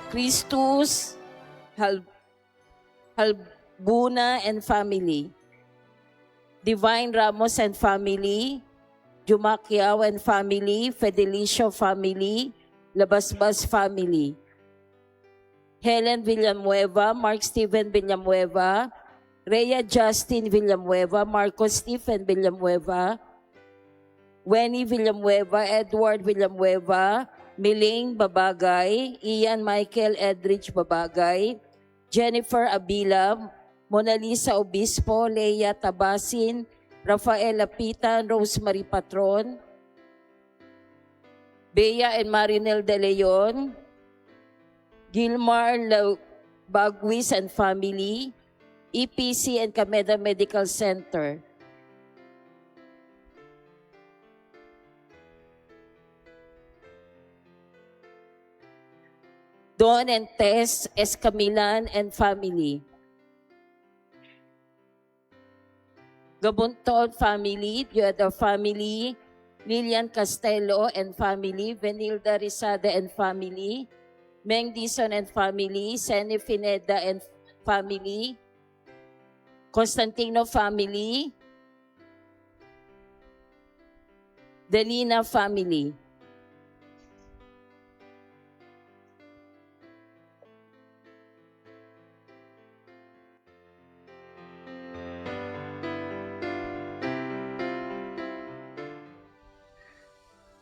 Christus Halbuna and family. Divine Ramos and family. Jumaquiao and family. Fedelicio family. Labasbas family. Helen Villanueva, Mark Steven Villanueva, Rhea Justin Villanueva, Marcos Stephen Villanueva, Wenny Villanueva, Edward Villanueva, Miling Babagay, Ian Michael Edrich Babagay, Jennifer Abila, Mona Lisa Obispo, Leia Tabasin, Rafael Lapitan, Rosemary Patron, Bea and Marinel De Leon, Gilmar Bagwis and family, EPC and Cameda Medical Center. Don and Tess Escamilan and family. Gabuntol family, Diada family, Lilian Castelo and family, Venilda Rizada and family, Meng Dison and family, Sene Fineda and family, Constantino family, Delina family.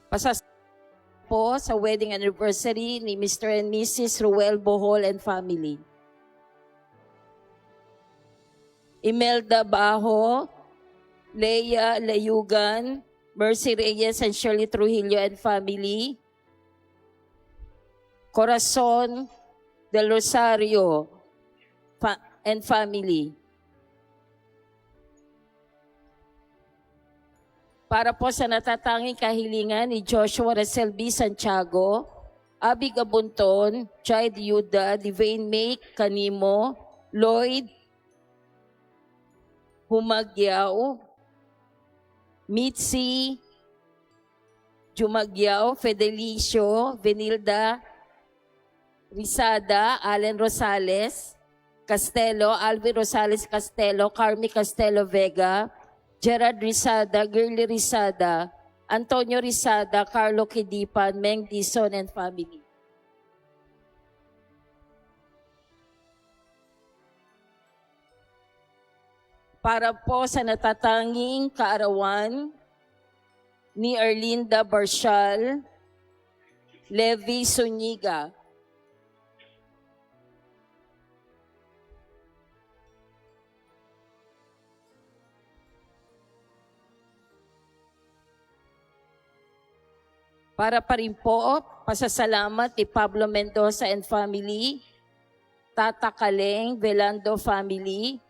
Pasas po sa wedding anniversary ni Mr. and Mrs. Ruel Bohol and family. Imelda Baho, Leia Layugan, Mercy Reyes and Shirley Trujillo and family. Corazon del Rosario and family. Para po sa natatanging kahilingan ni Joshua Reselby Santiago, Abby Gabunton, Chide Yuda, Divine May Kanimo, Lloyd Humagyaw, Mitzi Jumagyaw, Fedelicio, Venilda Rizada, Allen Rosales Castelo, Alvin Rosales Castelo, Carmi Castelo Vega, Gerard Rizada, Girly Rizada, Antonio Rizada, Carlo Kidipan, Meng Dison and family. Para po sa natatanging kaarawan ni Erlinda Barshal, Levi Suniga, para pa rin po, pasasalamat ni Pablo Mendoza and family, Tata Kaleng, Velando family,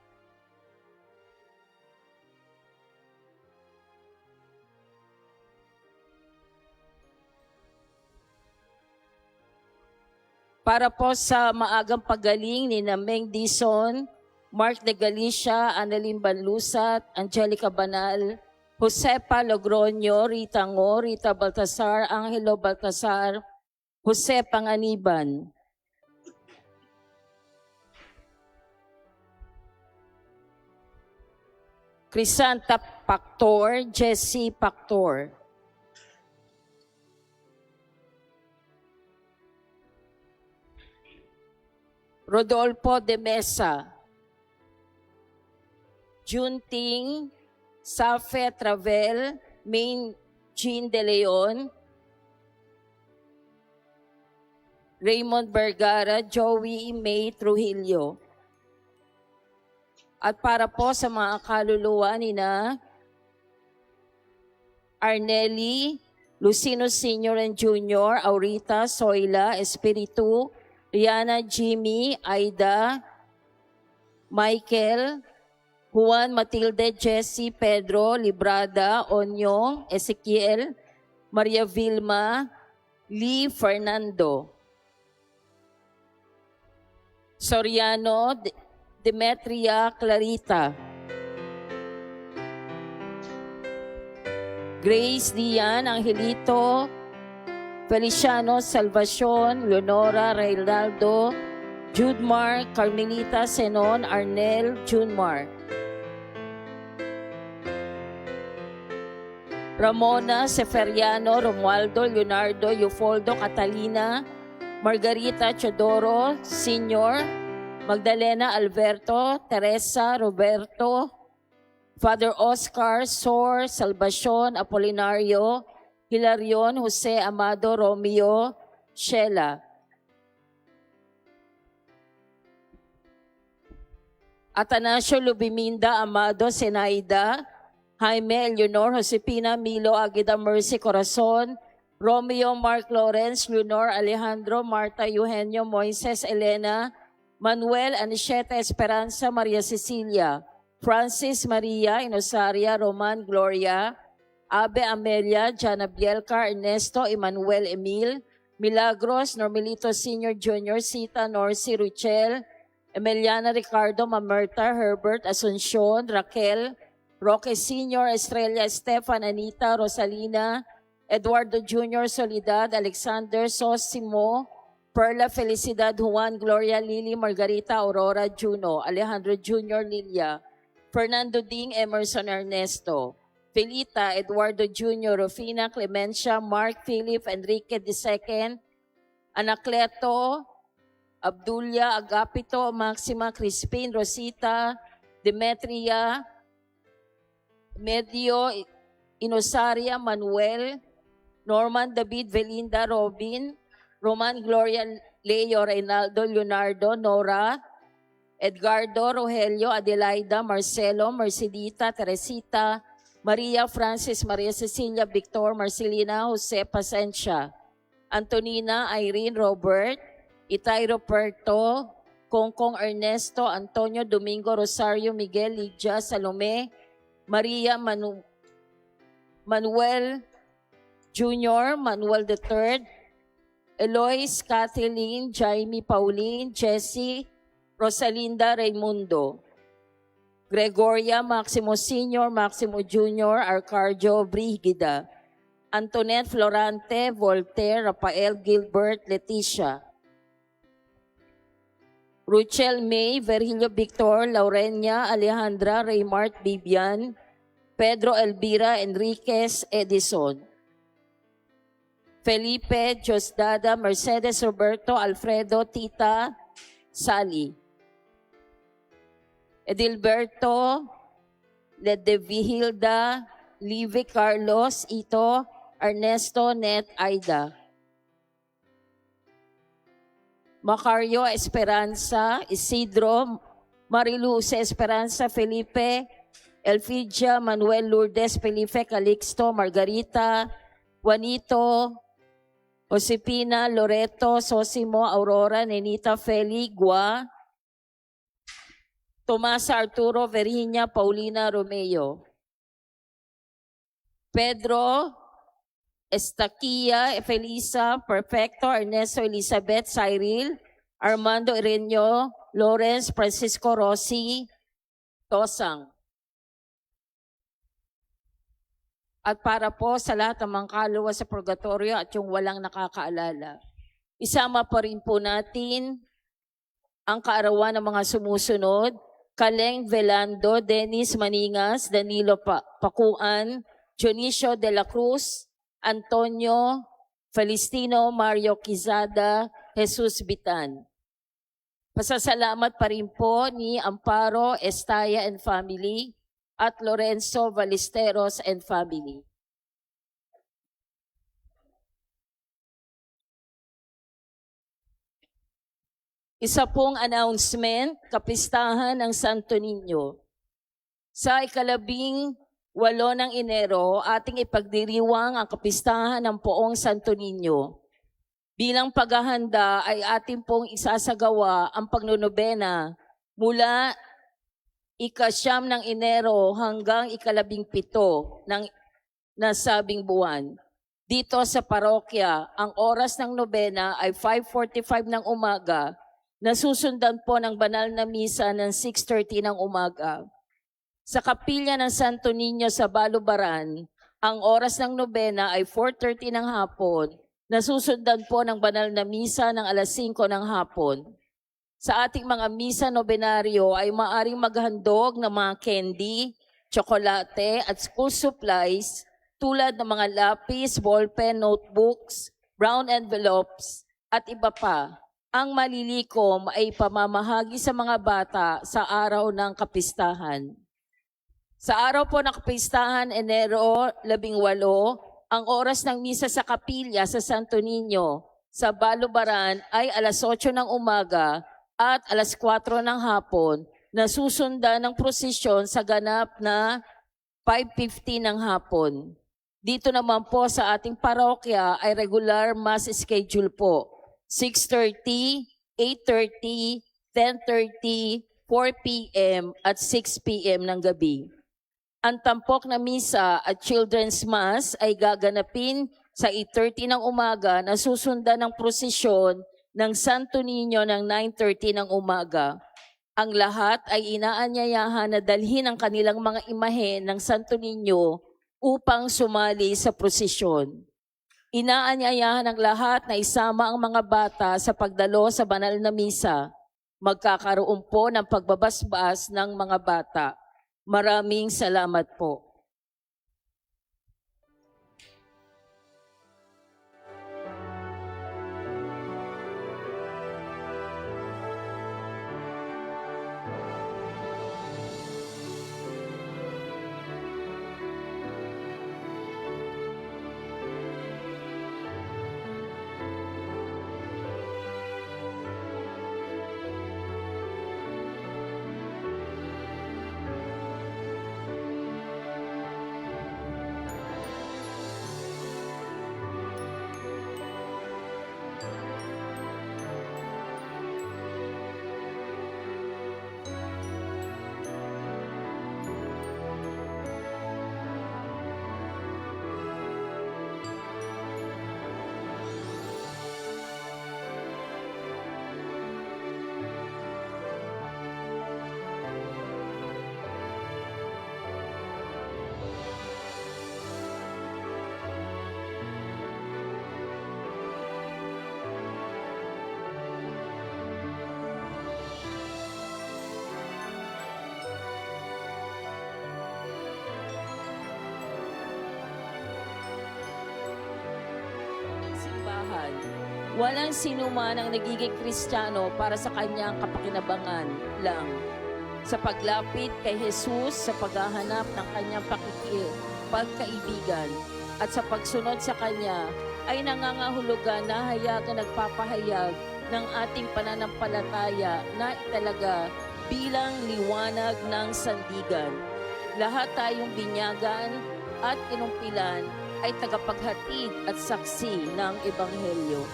para po sa maagang pagaling ni Meng Dison, Mark de Galicia, Annalyn Banlusat, Angelica Banal, Josepa Logroño, Rita Ngo, Rita Baltasar, Angelo Baltasar, Jose Panganiban. Crisanta Pactor, Jessie Pactor. Rodolfo de Mesa. Junting Safe Travel, Main Jean De Leon, Raymond Vergara, Joey May Trujillo. At para po sa mga kaluluwa ni na Arnelli, Lucino Sr. and Jr., Aurita, Soyla, Espiritu, Rihanna, Jimmy, Aida, Michael, Juan, Matilde, Jessie, Pedro, Librada, Onyo, Ezekiel, Maria Vilma, Lee Fernando, Soriano, Demetria Clarita, Grace Dian, Angelito, Feliciano Salvacion, Leonora Reynaldo, Judmar, Carmelita Senon, Arnel, Junmar. Ramona Seferiano, Romualdo, Leonardo, Eufoldo, Catalina, Margarita Chodoro, Senior, Magdalena Alberto, Teresa, Roberto, Father Oscar, Sor, Salvacion, Apolinario, Hilarion, Jose Amado, Romeo, Sheila. Atanasio Lubiminda, Amado, Senaida, Jaime Leonor, Josepina, Milo, Aguida, Mercy, Corazon, Romeo, Mark Lawrence, Leonor, Alejandro, Marta, Eugenio, Moises, Elena, Manuel, Anisheta, Esperanza, Maria Cecilia, Francis, Maria, Inosaria, Roman, Gloria, Abe, Amelia, Jana Bielka, Ernesto, Emmanuel, Emil, Milagros, Normelito Sr., Jr., Sita, Norcy, Ruchel, Emiliana, Ricardo, Mamerta, Herbert, Asuncion, Raquel, Roque Sr., Estrella, Stefan, Anita, Rosalina, Eduardo Jr., Soledad, Alexander, Sosimo, Perla, Felicidad, Juan, Gloria, Lily, Margarita, Aurora, Juno, Alejandro Jr., Lilia, Fernando Ding, Emerson, Ernesto, Felita, Eduardo Jr., Rufina, Clemencia, Mark, Philip, Enrique II, Anacleto, Abdulia, Agapito, Maxima, Crispin, Rosita, Demetria, Medio, Inosaria, Manuel, Norman, David, Belinda, Robin, Roman, Gloria, Leo, Reynaldo, Leonardo, Nora, Edgardo, Rogelio, Adelaida, Marcelo, Mercedita, Teresita, Maria, Francis, Maria Cecilia, Victor, Marcelina, Jose, Pasencia, Antonina, Irene, Robert, Itay, Roberto, Kongkong, Ernesto, Antonio, Domingo, Rosario, Miguel, Lydia, Salome, Maria, Manuel Jr., Manuel III, Eloise, Kathleen, Jaime, Pauline, Jessie, Rosalinda, Raimundo, Gregoria, Maximo Sr., Maximo Jr., Arcardio, Brigida, Antoinette, Florante, Voltaire, Rafael, Gilbert, Leticia, Ruchel, May, Virgilio, Victor, Laurenia, Alejandra, Raymart, Bibian, Pedro, Elvira, Enriquez, Edison, Felipe, Josdada, Mercedes, Roberto, Alfredo, Tita, Sally, Edilberto, Ledevihilda, Livy, Carlos, Ito, Ernesto, Net, Aida, Macario, Esperanza, Isidro, Mariluz, Esperanza, Felipe, Elfidia, Manuel, Lourdes, Felipe, Calixto, Margarita, Juanito, Josepina, Loreto, Sosimo, Aurora, Nenita, Feli, Gua, Tomasa, Arturo, Virginia, Paulina, Romeo, Pedro, Estaquia, Felisa, Perfecto, Ernesto, Elizabeth, Cyril, Armando, Ireneo, Lawrence, Francisco, Rossi, Tosang. At para po sa lahat ng mga kaluluwa sa purgatorio at yung walang nakakaalala, isama pa rin po natin ang kaarawan ng mga sumusunod: Kaleng Velando, Dennis Maningas, Danilo Pakuan, Dionisio de la Cruz, Antonio Felistino, Mario Quizada, Jesus Bitan. Pasasalamat pa rin po ni Amparo Estaya and family at Lorenzo Ballesteros and family. Isa pong announcement, kapistahan ng Santo Niño. Sa ika-18 ng Enero, ating ipagdiriwang ang kapistahan ng Poong Santo Niño. Bilang paghahanda ay ating pong isasagawa ang pagnonobena mula ika-9 ng Enero hanggang ika-17 ng nasabing buwan. Dito sa parokya, ang oras ng nobena ay 5:45 ng umaga, nasusundan po ng banal na misa ng 6:30 ng umaga. Sa kapilya ng Santo Niño sa Balubaran, ang oras ng nobena ay 4:30 ng hapon Nasusundan po ng banal na misa ng alas 5 ng hapon. Sa ating mga misa nobenaryo ay maaring maghandog ng mga candy, tsokolate at school supplies tulad ng mga lapis, ballpen, notebooks, brown envelopes at iba pa. Ang malilikom ay pamamahagi sa mga bata sa araw ng kapistahan. Sa araw po ng kapistahan, Enero 18, ang oras ng misa sa kapilya sa Santo Niño sa Balubaran ay alas 8 ng umaga at alas 4 ng hapon na susundan ng prosesyon sa ganap na 5:50 ng hapon. Dito naman po sa ating parokya ay regular mass schedule po. 6:30, 8:30, 10:30, 4 p.m. at 6 p.m. ng gabi. Ang tampok na misa at children's mass ay gaganapin sa 8:30 ng umaga na susundan ng prosesyon ng Santo Niño ng 9:30 ng umaga. Ang lahat ay inaanyayahan na dalhin ang kanilang mga imahe ng Santo Niño upang sumali sa prosesyon. Inaanyayahan ang lahat na isama ang mga bata sa pagdalo sa banal na misa. Magkakaroon po ng pagbabasbas ng mga bata. Maraming salamat po. Simbahan. Walang sinuman ang nagiging Kristiyano para sa kanyang kapakinabangan lang. Sa paglapit kay Jesus, sa paghahanap ng kanyang pagkaibigan at sa pagsunod sa kanya, ay nangangahulugan na hayagan nagpapahayag ng ating pananampalataya na italaga bilang liwanag ng sandigan. Lahat tayong binyagan at kinumpilan ay tagapaghatid at saksi ng Ebanghelyo.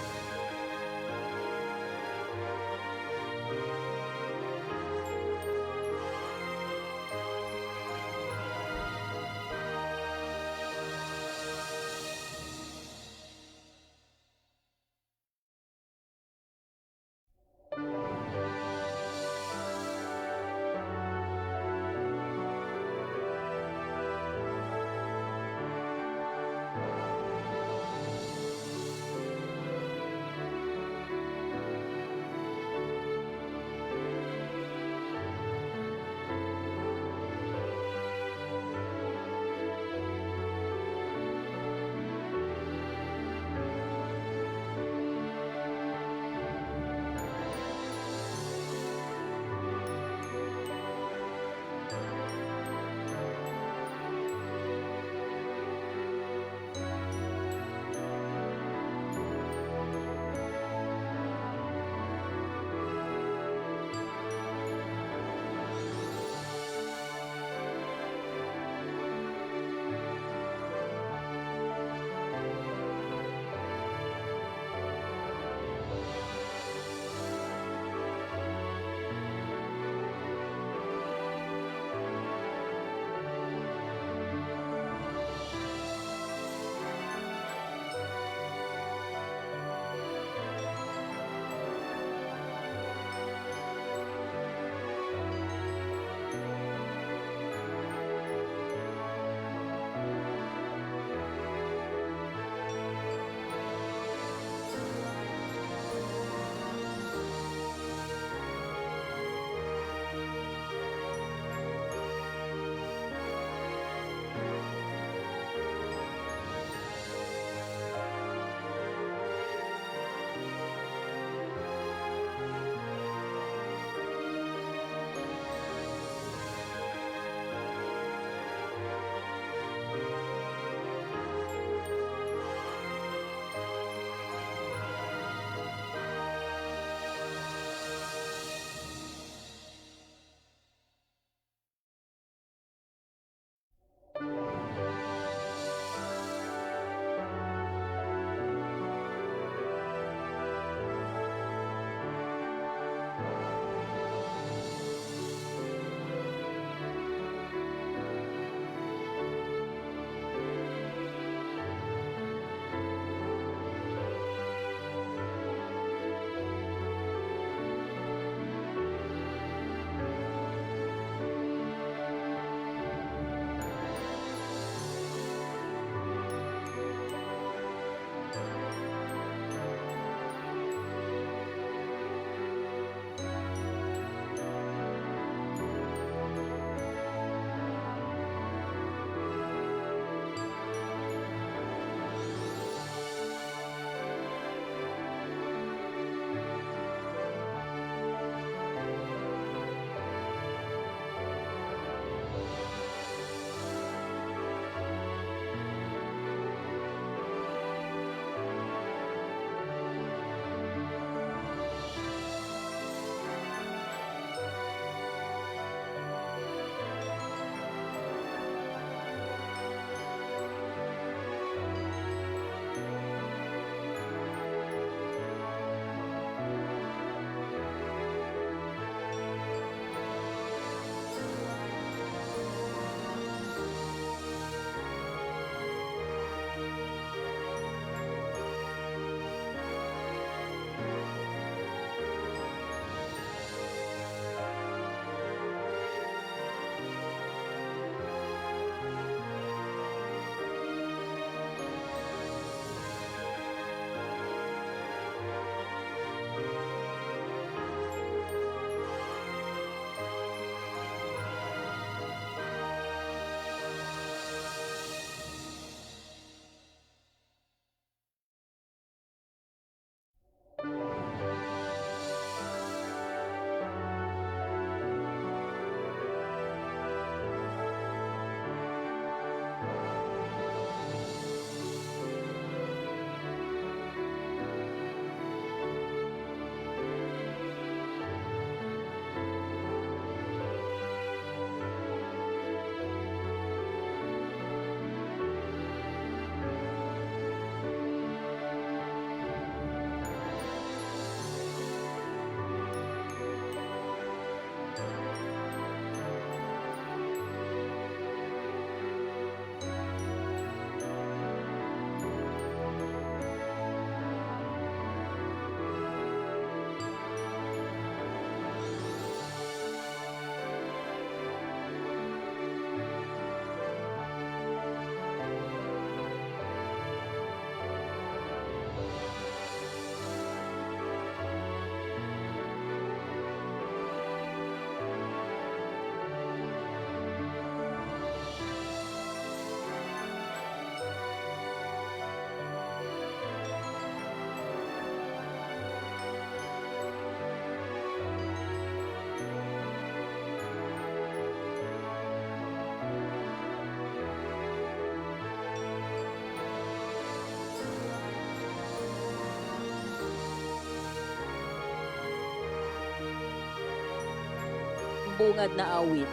bungad na awit.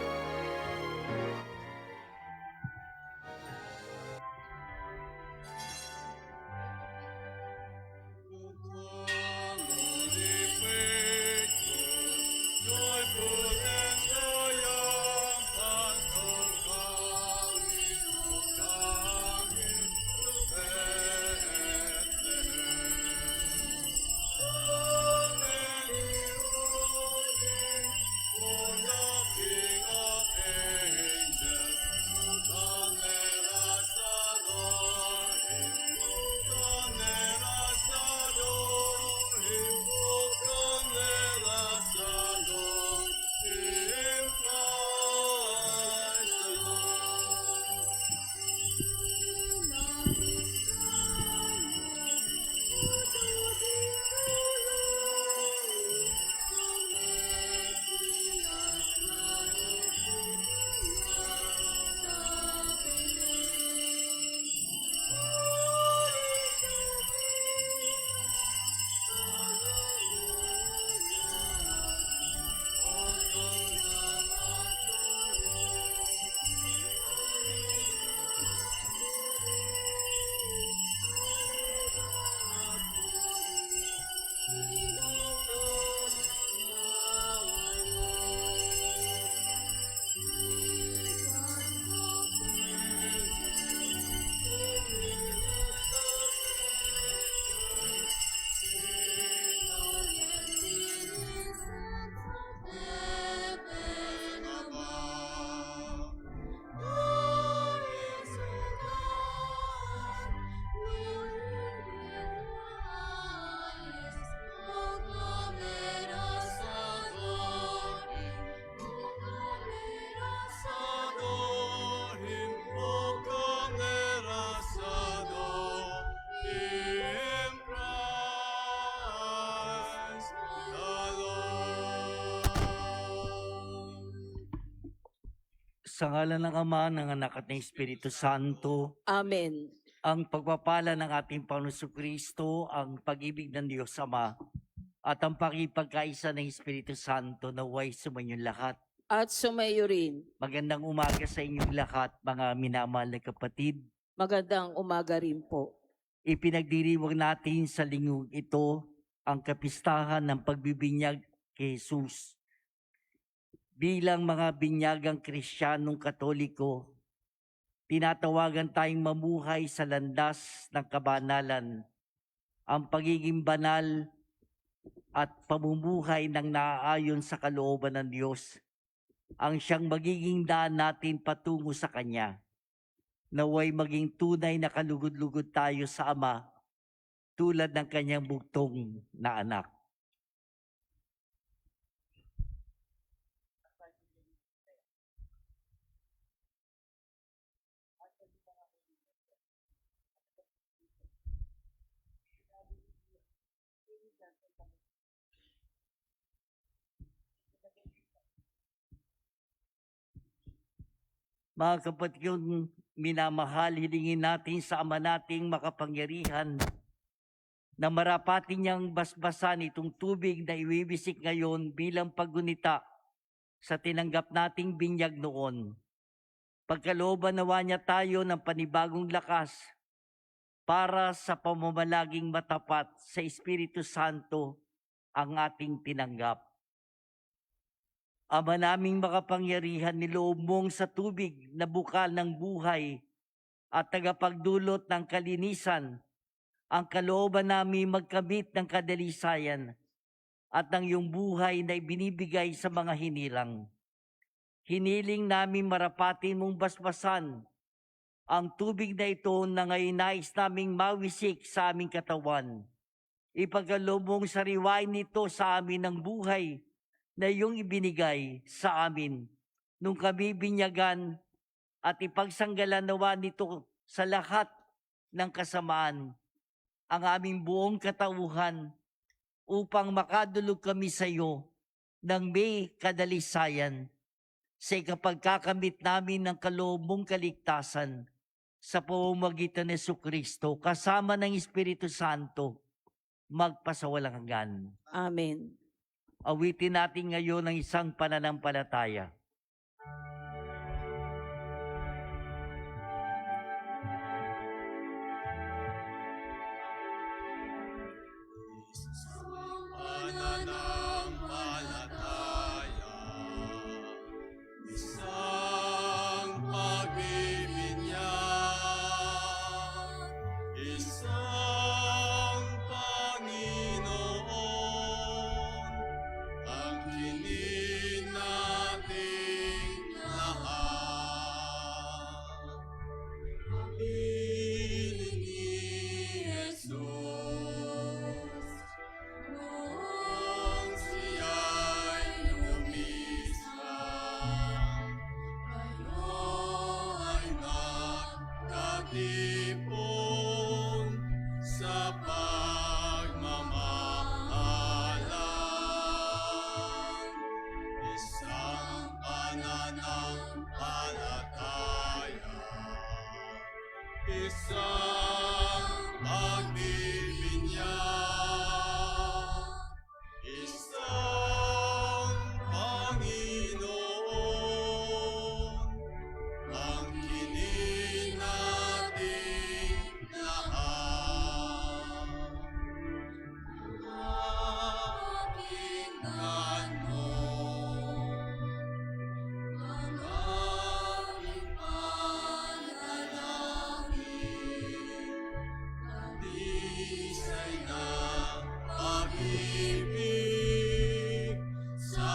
Sa ngalan ng Ama, ng Anak at ng Espiritu Santo, Amen. ang pagpapala ng ating Panginoon Kristo, ang pag-ibig ng Diyos Ama, at ang pakipagkaisa ng Espiritu Santo naway sumainyong lahat. At sumayo rin. Magandang umaga sa inyong lahat, mga minamahal na kapatid. Magandang umaga rin po. Ipinagdiriwang natin sa linggong ito ang kapistahan ng pagbibinyag kay Jesus. Bilang mga binyagang Kristiyanong Katoliko, tinatawagan tayong mamuhay sa landas ng kabanalan, ang pagiging banal at pamumuhay ng naaayon sa kalooban ng Diyos, ang siyang magiging daan natin patungo sa Kanya. Naway maging tunay na kalugod-lugod tayo sa Ama, tulad ng Kanyang bugtong na anak. Mga kapatid yung minamahal, hilingin natin sa Ama nating makapangyarihan na marapatin niyang basbasan itong tubig na iwibisik ngayon bilang paggunita sa tinanggap nating binyag noon. Pagkalooban nawa niya tayo ng panibagong lakas para sa pamamalaging matapat sa Espiritu Santo ang ating tinanggap. Ama naming makapangyarihan, niloob mong sa tubig na bukal ng buhay at tagapagdulot ng kalinisan, ang kalooban namin magkamit ng kadalisayan at ng iyong buhay na ibinibigay sa mga hinirang. Hiniling namin marapatin mong basbasan ang tubig na ito na ngayon nais naming mawisik sa aming katawan. Ipagkaloob mong sariwain nito sa amin ng buhay na iyong ibinigay sa amin nung kami binyagan, at ipagsanggalan nawa nito sa lahat ng kasamaan ang aming buong katauhan upang makadulog kami sa iyo ng may kadalisayan sa ikapagkakamit namin ng kaloob mong kaligtasan sa pamamagitan ni Jesucristo kasama ng Espiritu Santo magpasawalang hanggan. Amen. Awitin natin ngayon ang isang pananampalataya. Pananampalataya, isang pagbibinyag, isang Panginoon, ang kinin nating lahat. Piling ni Jesus, noong siya'y lumisan, kayo ay magkatipon sa pagmamahalan. Isang pananampalataya, isang pagbibinyag, isang Panginoon, ang kinin nating lahat. Pakinggan mo ang aming panalangin, kabisay na pag-ibig sa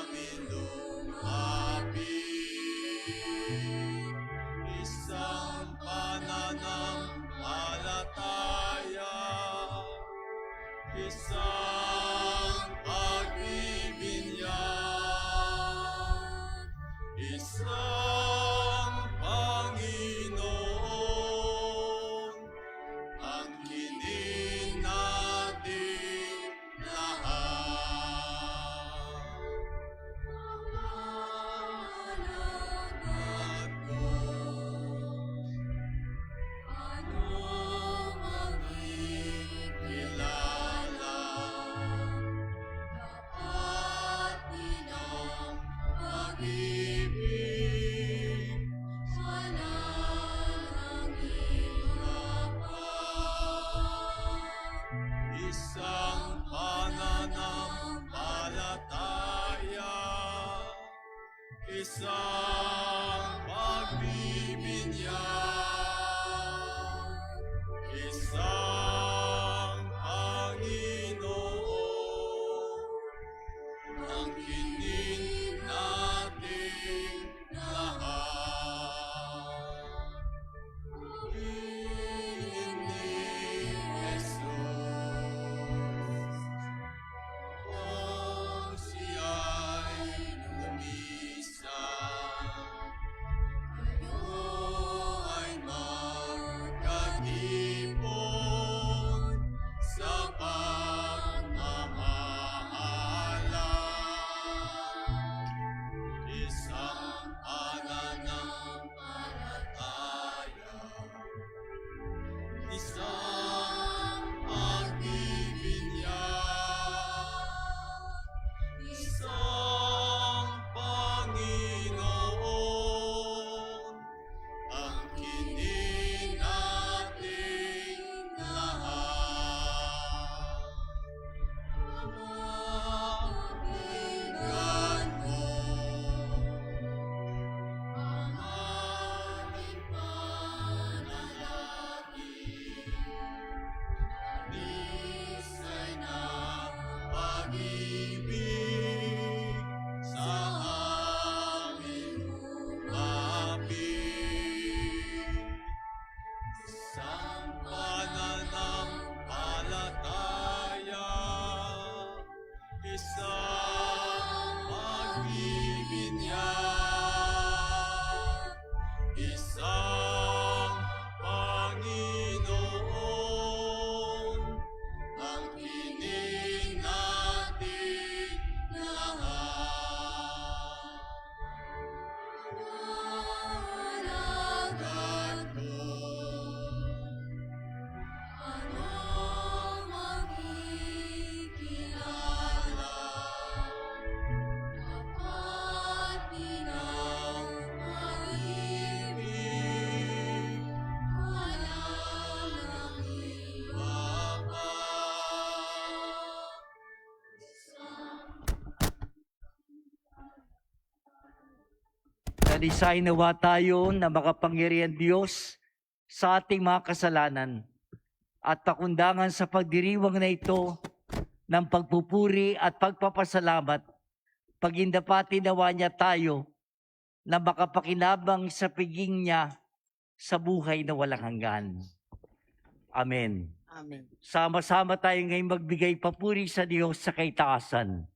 amin lumapit. Isang pananampalataya, isang pagbibinyag, isang Panginoon, ang kinin nating lahat. Alagad ko, ano magkikilala, dapat din ang pag-ibig, manalangin dapat. Isang pananampalataya, isang pagbibinyag, isang Panginoon, ang kinin nating lahat. Piling ni Jesus, noong siya'y lumisan, Dalisay nawa tayo na makapangyarihan Diyos sa ating mga kasalanan at pakundangan sa pagdiriwang na ito ng pagpupuri at pagpapasalamat. Pagindapati nawa niya tayo na makapakinabang sa piging niya sa buhay na walang hanggan. Amen. Amen. Sama-sama tayo ngayon magbigay papuri sa Diyos sa kaitaasan.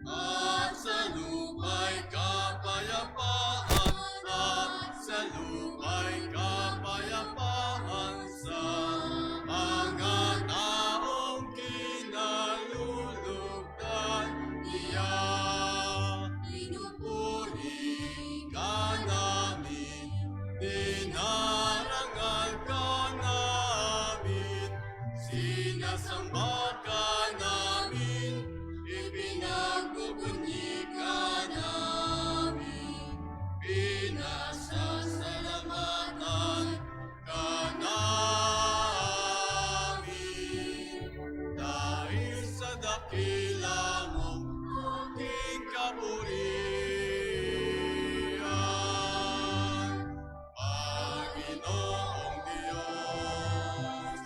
At sa lupa'y kapayapaan, at sa lupa'y kapayapaan sa mga taong kinalulugdan niya. Pinupuri ka namin, dinarangal ka namin, sinasamba ka namin, ipinagbubunyi ka namin, pinasasalamatan ka namin. Dahil sa dakila mong aking kapurihan, Panginoong Diyos,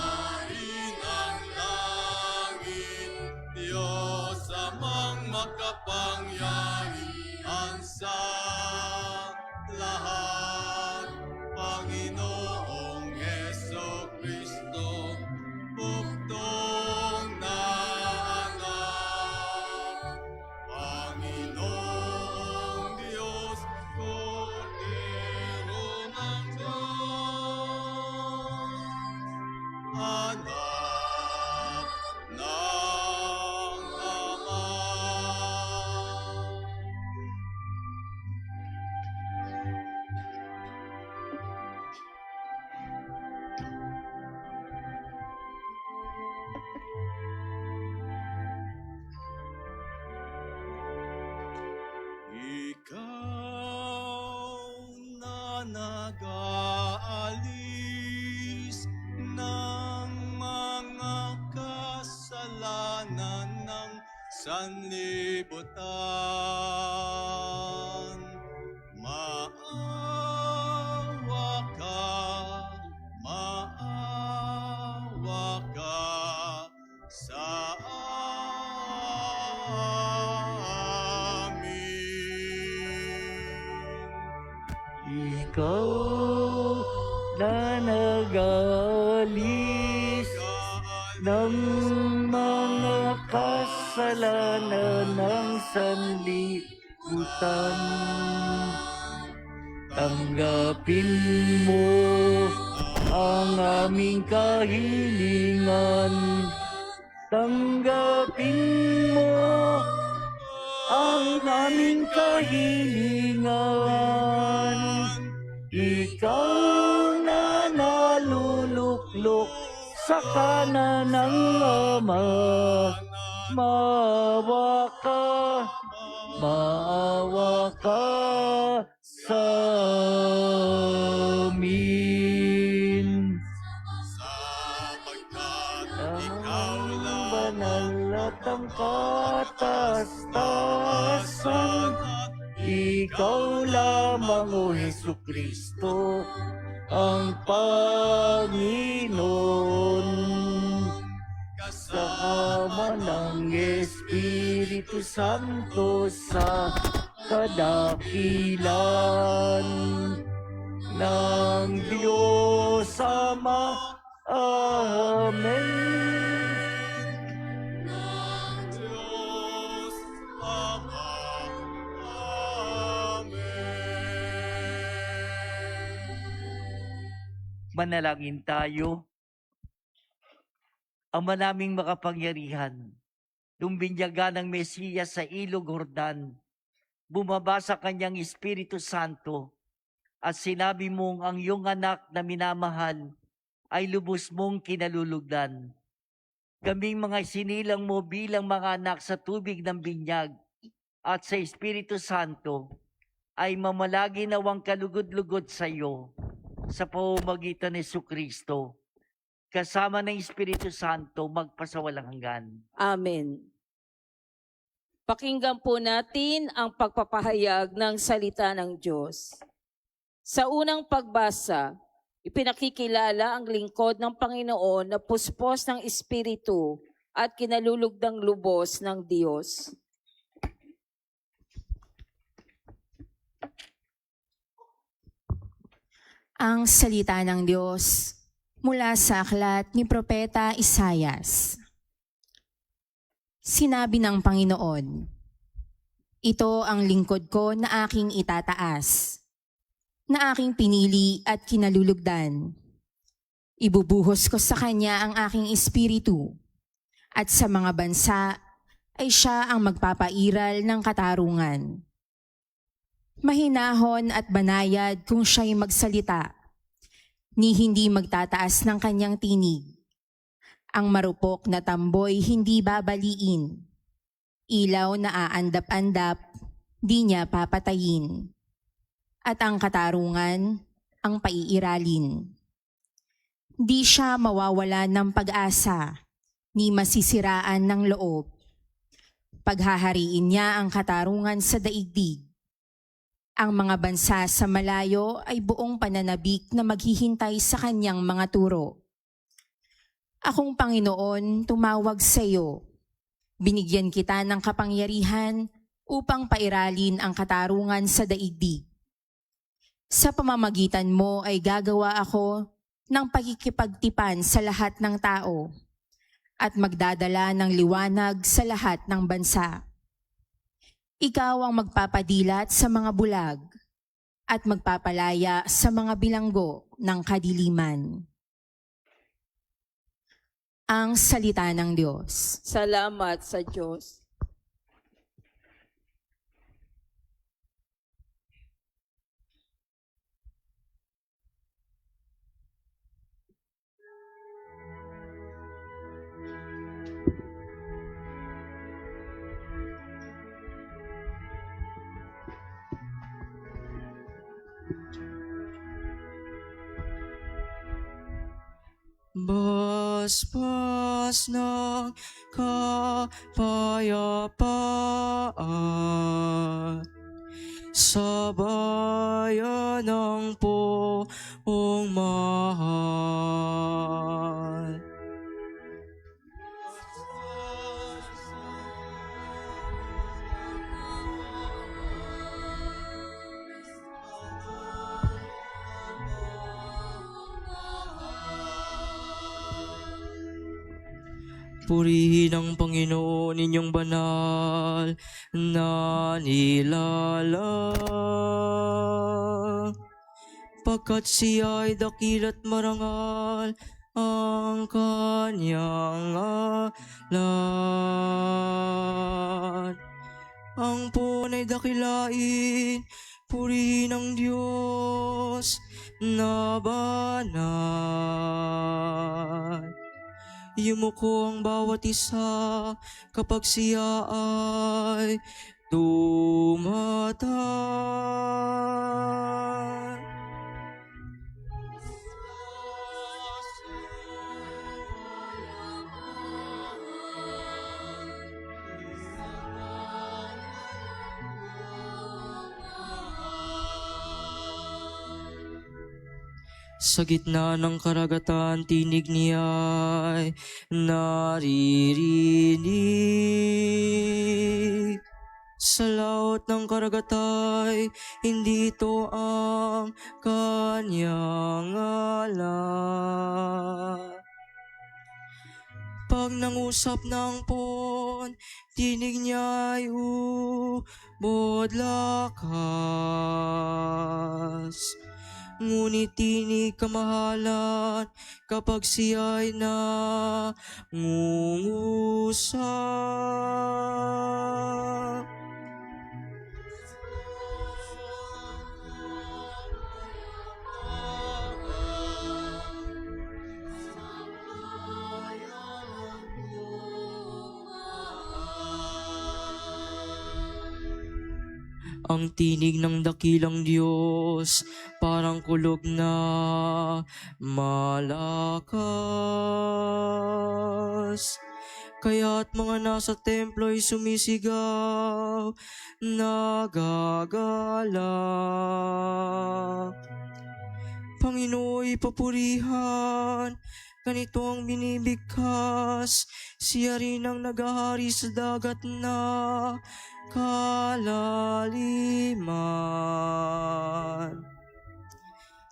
Mahinang langit, Diyos amang makapangyarihan sa lahat. Panginoong Jesucristo, bugtong na anak. Panginoong Diyos, Kordero ng Diyos, anak ng Ama. Ikaw na nag-aalis ng mga kasalanan ng sanlibutan. Maawa ka sa amin. Ikaw na nag-aalis ng mga kasalanan ng sanlibutan. Tanggapin mo ang aming kahilingan. Tanggapin mo ang aming kahilingan. Ikaw na naluluklok sa kanan ng Ama. Maawa ka sa amin. Sapagkat Ang ikaw lang banal at ang kataas-taasan, ikaw lamang, O Jesucristo, ang Panginoon. Kasama ng Espiritu Santo sa kadakilan ng Diyos Ama. Amen. ng Diyos Ama. Amen. Manalangin tayo. Ama naming makapangyarihan, lumbinyagan ng Mesiyas sa ilog Jordan, bumaba sa kanyang Espiritu Santo, at sinabi mong ang iyong anak na minamahal ay lubos mong kinalulugdan. kaming mga sinilang mo bilang mga anak sa tubig ng binyag at sa Espiritu Santo, ay mamalagi nawang kalugod-lugod sa iyo sa pamamagitan ni Jesucristo, kasama ng Espiritu Santo magpasawalang hanggan. Amen. Pakinggan po natin ang pagpapahayag ng salita ng Diyos. Sa unang pagbasa, ipinakikilala ang lingkod ng Panginoon na puspos ng Espiritu at kinalulugdang lubos ng Diyos. Ang salita ng Diyos mula sa aklat ni Propeta Isaias. Sinabi ng Panginoon, "Ito ang lingkod ko na aking itataas, na aking pinili at kinalulugdan. Ibubuhos ko sa kanya ang aking espiritu, at sa mga bansa ay siya ang magpapairal ng katarungan. Mahinahon at banayad kung siya'y magsalita, ni hindi magtataas ng kanyang tinig. Ang marupok na tamboy hindi babaliin. Ilaw na aandap-andap, di niya papatayin. At ang katarungan, ang paiiralin. Di siya mawawala ng pag-asa, ni masisiraan ng loob. Paghahariin niya ang katarungan sa daigdig. Ang mga bansa sa malayo ay buong pananabik na maghihintay sa kanyang mga turo. Akong Panginoon, tumawag sa iyo. Binigyan kita ng kapangyarihan upang pairalin ang katarungan sa daigdig. Sa pamamagitan mo ay gagawa ako ng pagkikipagtipan sa lahat ng tao at magdadala ng liwanag sa lahat ng bansa. Ikaw ang magpapadilat sa mga bulag at magpapalaya sa mga bilanggo ng kadiliman." Ang salita ng Diyos. Salamat sa Diyos. Basbas ng kapayapaan sa bayan ng poong mahal. Purihin ang Panginoon inyong banal na nilalang, pagkat siya ay dakil at marangal ang kanyang ngalan. Ang puwan ay dakilain, purihin ang Diyos na banal. Yumuko ang bawat isa kapag siya ay tumatay. Sa gitna ng karagatan, tinig niya'y naririnig. Sa laot ng karagatay, hindi ito ang kanyang ngalan. Pag nangusap ng pon, tinig niya'y ubod lakas. Ngunit tinig kamahalan kapag siya'y nangungusap. Ang tinig ng dakilang Diyos, parang kulog na malakas. Kaya't mga nasa templo'y sumisigaw, nagagalak. Panginooy papurihan, ganito ang binibigkas, siya rin ang naghahari sa dagat na kalaliman.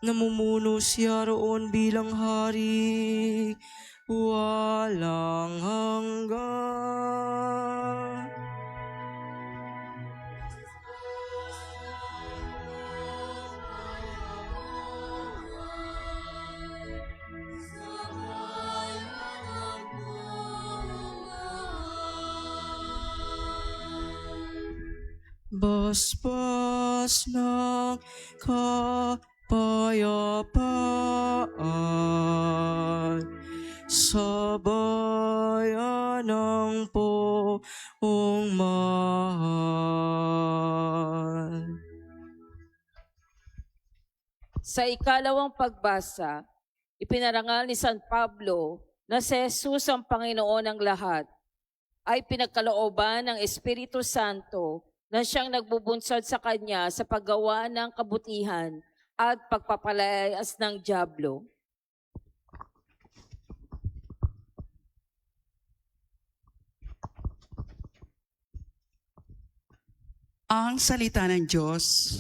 Namumuno siya roon bilang hari, walang hanggan. Basbas ng kapayapaan sa bayan ng poong mahal. Sa ikalawang pagbasa, ipinarangal ni San Pablo na si Jesus ang Panginoon ng lahat, ay pinagkalooban ng Espiritu Santo na siyang nagbubunsod sa kanya sa paggawa ng kabutihan at pagpapalayas ng dyablo. Ang salita ng Diyos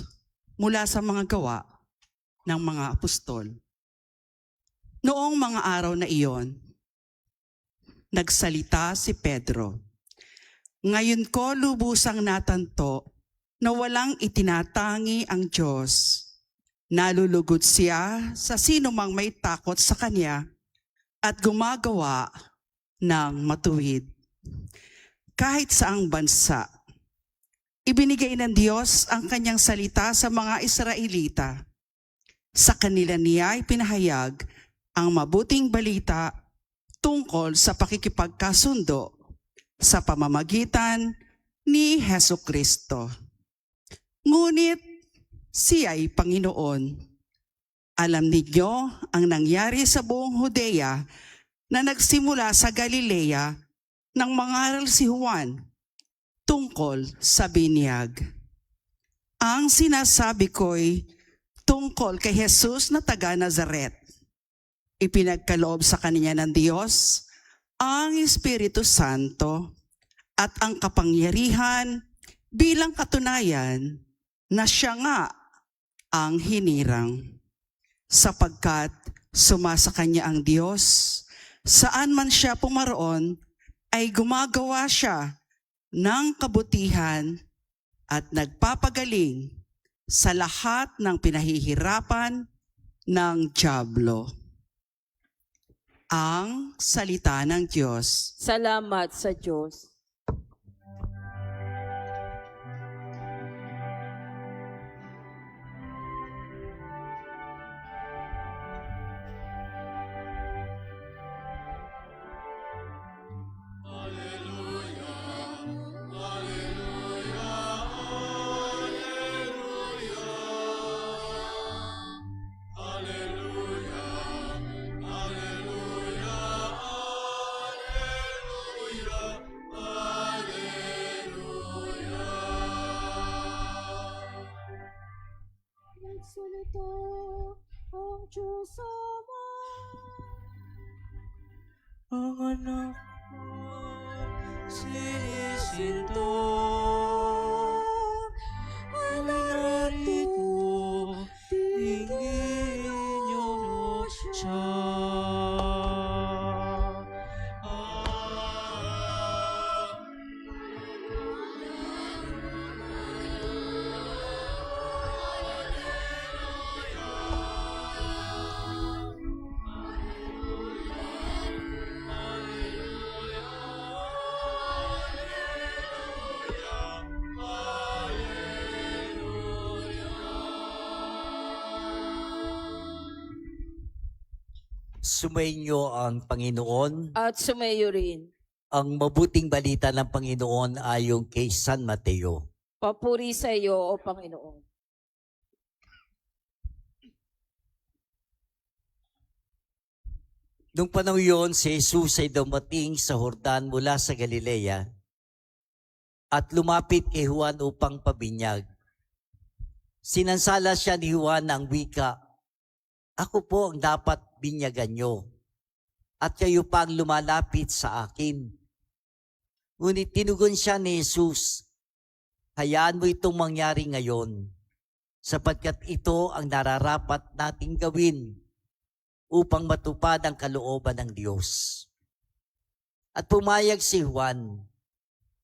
mula sa mga gawa ng mga apostol. Noong mga araw na iyon, nagsalita si Pedro. Ngayon ko lubusang natanto na walang itinatangi ang Diyos. Nalulugod siya sa sinumang may takot sa Kanya at gumagawa ng matuwid. Kahit saang bansa, ibinigay ng Diyos ang Kanyang salita sa mga Israelita. Sa kanila niya ipinahayag ang mabuting balita tungkol sa pakikipagkasundo sa pamamagitan ni Hesukristo. Ngunit siya ay Panginoon. Alam ninyo ang nangyari sa buong Judea na nagsimula sa Galilea nang mangaral si Juan tungkol sa binyag. Ang sinasabi ko'y tungkol kay Jesus na taga Nazaret. Ipinagkaloob sa kanya ng Diyos ang Espiritu Santo at ang kapangyarihan bilang katunayan na siya nga ang hinirang. Sapagkat sumasa kanya ang Diyos, saan man siya pumaroon ay gumagawa siya ng kabutihan at nagpapagaling sa lahat ng pinahihirapan ng dyablo. Ang salita ng Diyos. Salamat sa Diyos. Nagsalita ang Diyos Ama. Ang anak ko sinisinto, ay narito, tingin niyo siya. Sumainyo ang Panginoon. At sumayo rin. Ang mabuting balita ng Panginoon ayon kay San Mateo. Papuri sa iyo, O Panginoon. Nung panahon yon, si Jesus ay dumating sa Jordan mula sa Galilea at lumapit kay Juan upang pabinyag. Sinansala siya ni Juan ng wika, "Ako po ang dapat binyagan nyo, at kayo pa ang lumalapit sa akin." Ngunit tinugon siya ni Jesus, "Hayaan mo itong mangyari ngayon, sapagkat ito ang nararapat nating gawin upang matupad ang kalooban ng Diyos." At pumayag si Juan.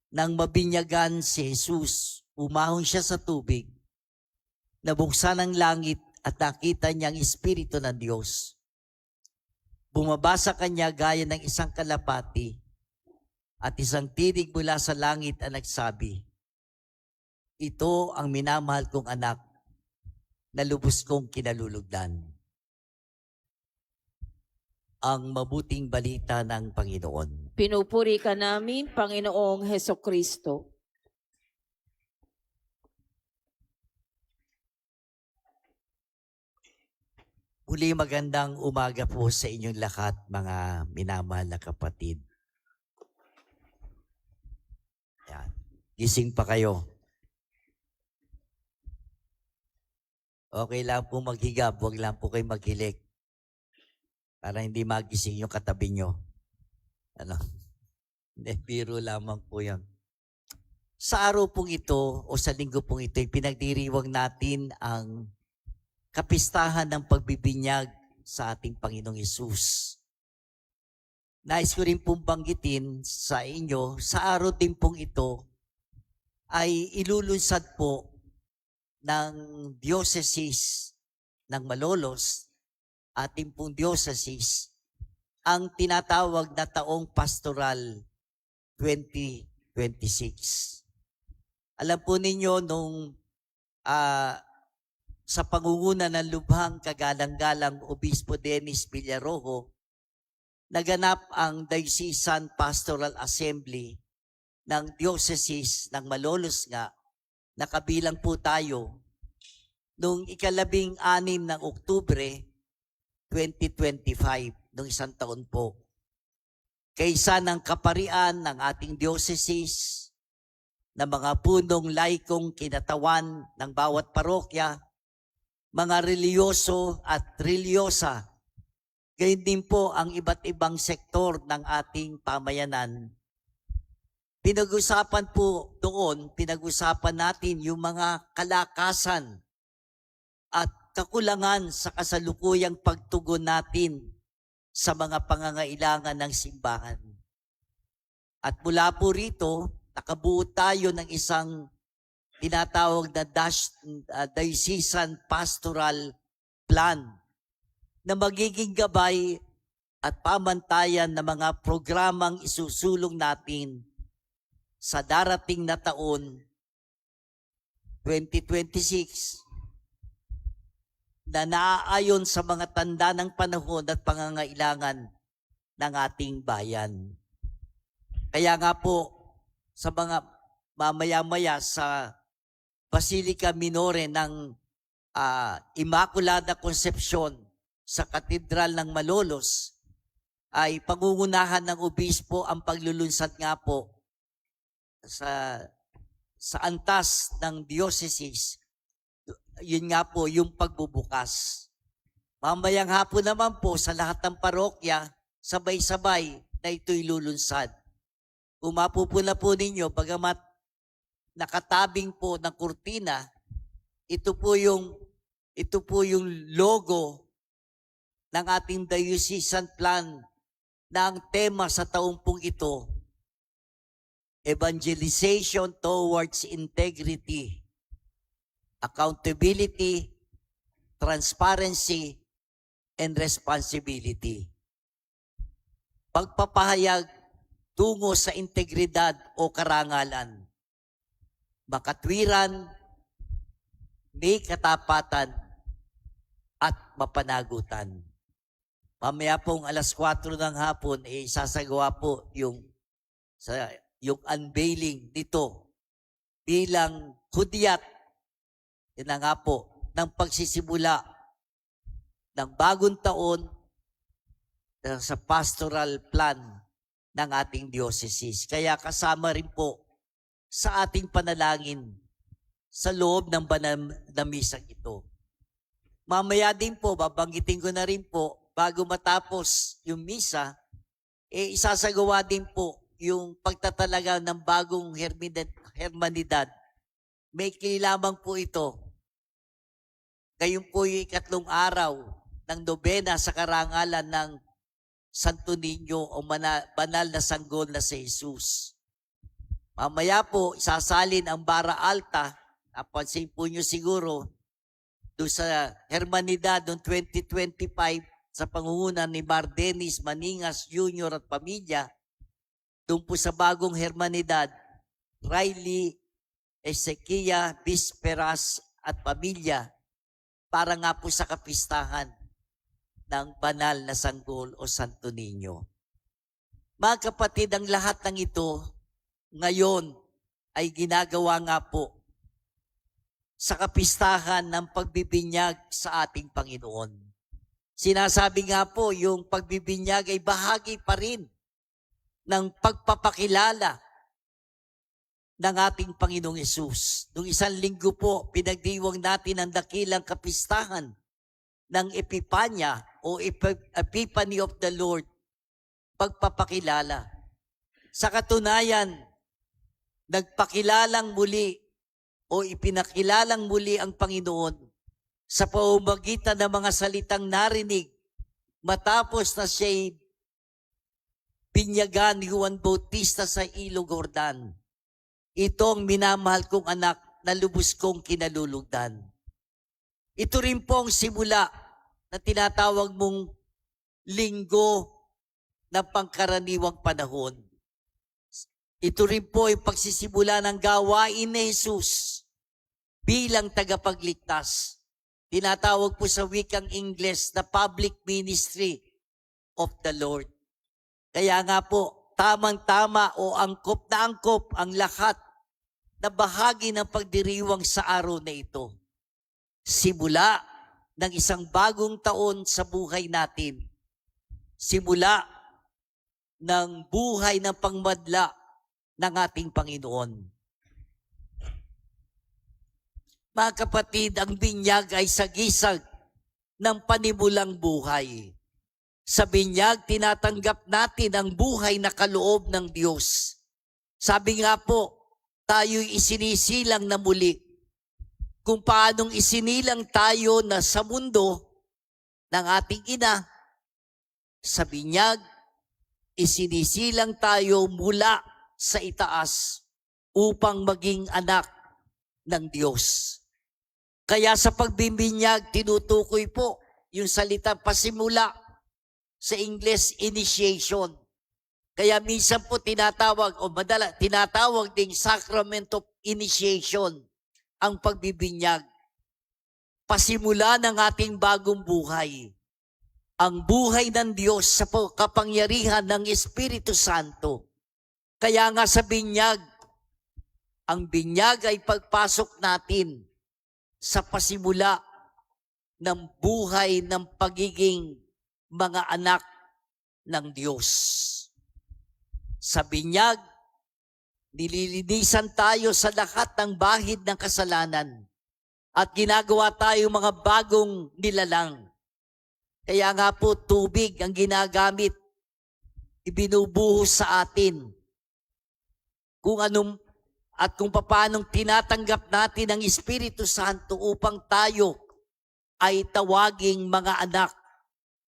Nang mabinyagan si Jesus, umahon siya sa tubig, nabuksan ang langit at nakita niya ang Espiritu ng Diyos. Bumaba sa kanya gaya ng isang kalapati at isang tinig mula sa langit ang nagsabi, "Ito ang minamahal kong anak na lubos kong kinalulugdan." Ang mabuting balita ng Panginoon. Pinupuri ka namin, Panginoong Hesukristo. Muli magandang umaga po sa inyong lahat, mga minamahal na kapatid. Yan. Gising pa kayo. Okay lang po maghigab, huwag lang po kayo maghilik. Para hindi magising yung katabi nyo. Ano? Hindi, biro lamang po yan. Sa araw pong ito, o sa linggo pong ito, pinagdiriwang natin ang kapistahan ng pagbibinyag sa ating Panginoong Hesus. Nais ko rin pong banggitin sa inyo, sa araw din pong ito, ay ilulunsad po ng Diocese ng Malolos, ating pong diocese, ang tinatawag na Taong Pastoral 2026. Alam po ninyo, nung sa pangunguna ng lubhang kagalang-galang Obispo Dennis Villarojo, naganap ang Diocesan Pastoral Assembly ng Diocese ng Malolos nga, nakabilang po tayo, noong 16 ng Oktubre 2025, noong isang taon po. Kaysa ng kaparian ng ating diocese, na mga punong laikong kinatawan ng bawat parokya, mga reliyoso at reliyosa, gayon din po ang iba't ibang sektor ng ating pamayanan. Pinag-usapan po doon, pinag-usapan natin yung mga kalakasan at kakulangan sa kasalukuyang pagtugon natin sa mga pangangailangan ng simbahan. At mula po rito, nakabuo tayo ng isang tinatawag na Diocesan Pastoral Plan na magiging gabay at pamantayan ng mga programang isusulong natin sa darating na taon 2026 na naaayon sa mga tanda ng panahon at pangangailangan ng ating bayan. Kaya nga po, sa mga mamaya-maya sa Basilica Minore ng Immaculada Concepcion sa Katedral ng Malolos, ay pangungunahan ng obispo ang paglulunsad nga po sa antas ng diocese. Yun nga po, yung pagbubukas. Mamayang hapon naman po sa lahat ng parokya, sabay-sabay na ito'y lulunsad. Kung mapupuna po ninyo, bagamat nakatabing po ng kurtina, ito po yung logo ng ating diocesan plan na ang tema sa taong pong ito, Evangelization towards integrity, accountability, transparency, and responsibility. Pagpapahayag tungo sa integridad o karangalan, makatwiran, may katapatan, at mapanagutan. Mamaya pong 4:00 ng hapon, sasagawa po yung unveiling nito. bilang hudyat, yun na nga po, ng pagsisimula ng bagong taon sa pastoral plan ng ating diocese. Kaya kasama rin po sa ating panalangin sa loob ng banal na misang ito. Mamaya din po, babanggitin ko na rin po, bago matapos yung misa, isasagawa din po yung pagtatalaga ng bagong hermanidad. May lamang po ito. Ngayon po yung 3 araw ng nobena sa karangalan ng Santo Niño o banal na sanggol na si Jesus. Mamaya po, isasalin ang Bara Alta. Napansin po nyo siguro, doon sa Hermanidad noong 2025 sa pangunguna ni Mar Dennis Maningas Jr. at pamilya, doon po sa bagong Hermanidad, Riley Ezequiel Bisperas at pamilya, para nga po sa kapistahan ng banal na sanggol o Santo Niño. Mga kapatid, ang lahat ng ito ngayon ay ginagawa nga po sa kapistahan ng pagbibinyag sa ating Panginoon. Sinasabi nga po, yung pagbibinyag ay bahagi pa rin ng pagpapakilala ng ating Panginoong Hesus. Noong 1 linggo po, pinagdiwang natin ang dakilang kapistahan ng Epipanya o Epiphany of the Lord, pagpapakilala. Sa katunayan, nagpakilalang muli o ipinakilalang muli ang Panginoon sa pamamagitan ng mga salitang narinig matapos na siya'y binyagan ni Juan Bautista sa Ilog Jordan. Ito ang minamahal kong anak na lubos kong kinalulugdan. Ito rin po ang simula na tinatawag mong linggo ng pangkaraniwang panahon. Ito rin po ay pagsisimula ng gawain ni Jesus bilang tagapagligtas. Tinatawag po sa wikang Ingles na public ministry of the Lord. Kaya nga po, tamang-tama o angkop na angkop ang lahat na bahagi ng pagdiriwang sa araw na ito. Simula ng isang bagong taon sa buhay natin. Simula ng buhay ng pangmadla ng ating Panginoon. Mga kapatid, ang binyag ay sagisag ng panimulang buhay. Sa binyag, tinatanggap natin ang buhay na kaloob ng Diyos. Sabi nga po, tayo'y isinisilang na muli. Kung paanong isinilang tayo na sa mundo ng ating ina, sa binyag, isinisilang tayo mula sa itaas upang maging anak ng Diyos. Kaya sa pagbibinyag, tinutukoy po yung salita pasimula, sa English, initiation. Kaya minsan po tinatawag ding sacrament of initiation ang pagbibinyag. Pasimula ng ating bagong buhay. Ang buhay ng Diyos sa kapangyarihan ng Espiritu Santo. Kaya nga sa binyag, ang binyag ay pagpasok natin sa pasimula ng buhay ng pagiging mga anak ng Diyos. Sa binyag, nililinisan tayo sa lahat ng bahid ng kasalanan at ginagawa tayo mga bagong nilalang. Kaya nga po tubig ang ginagamit, ibinubuhos sa atin. Kung paanong tinatanggap natin ang Espiritu Santo upang tayo ay tawaging mga anak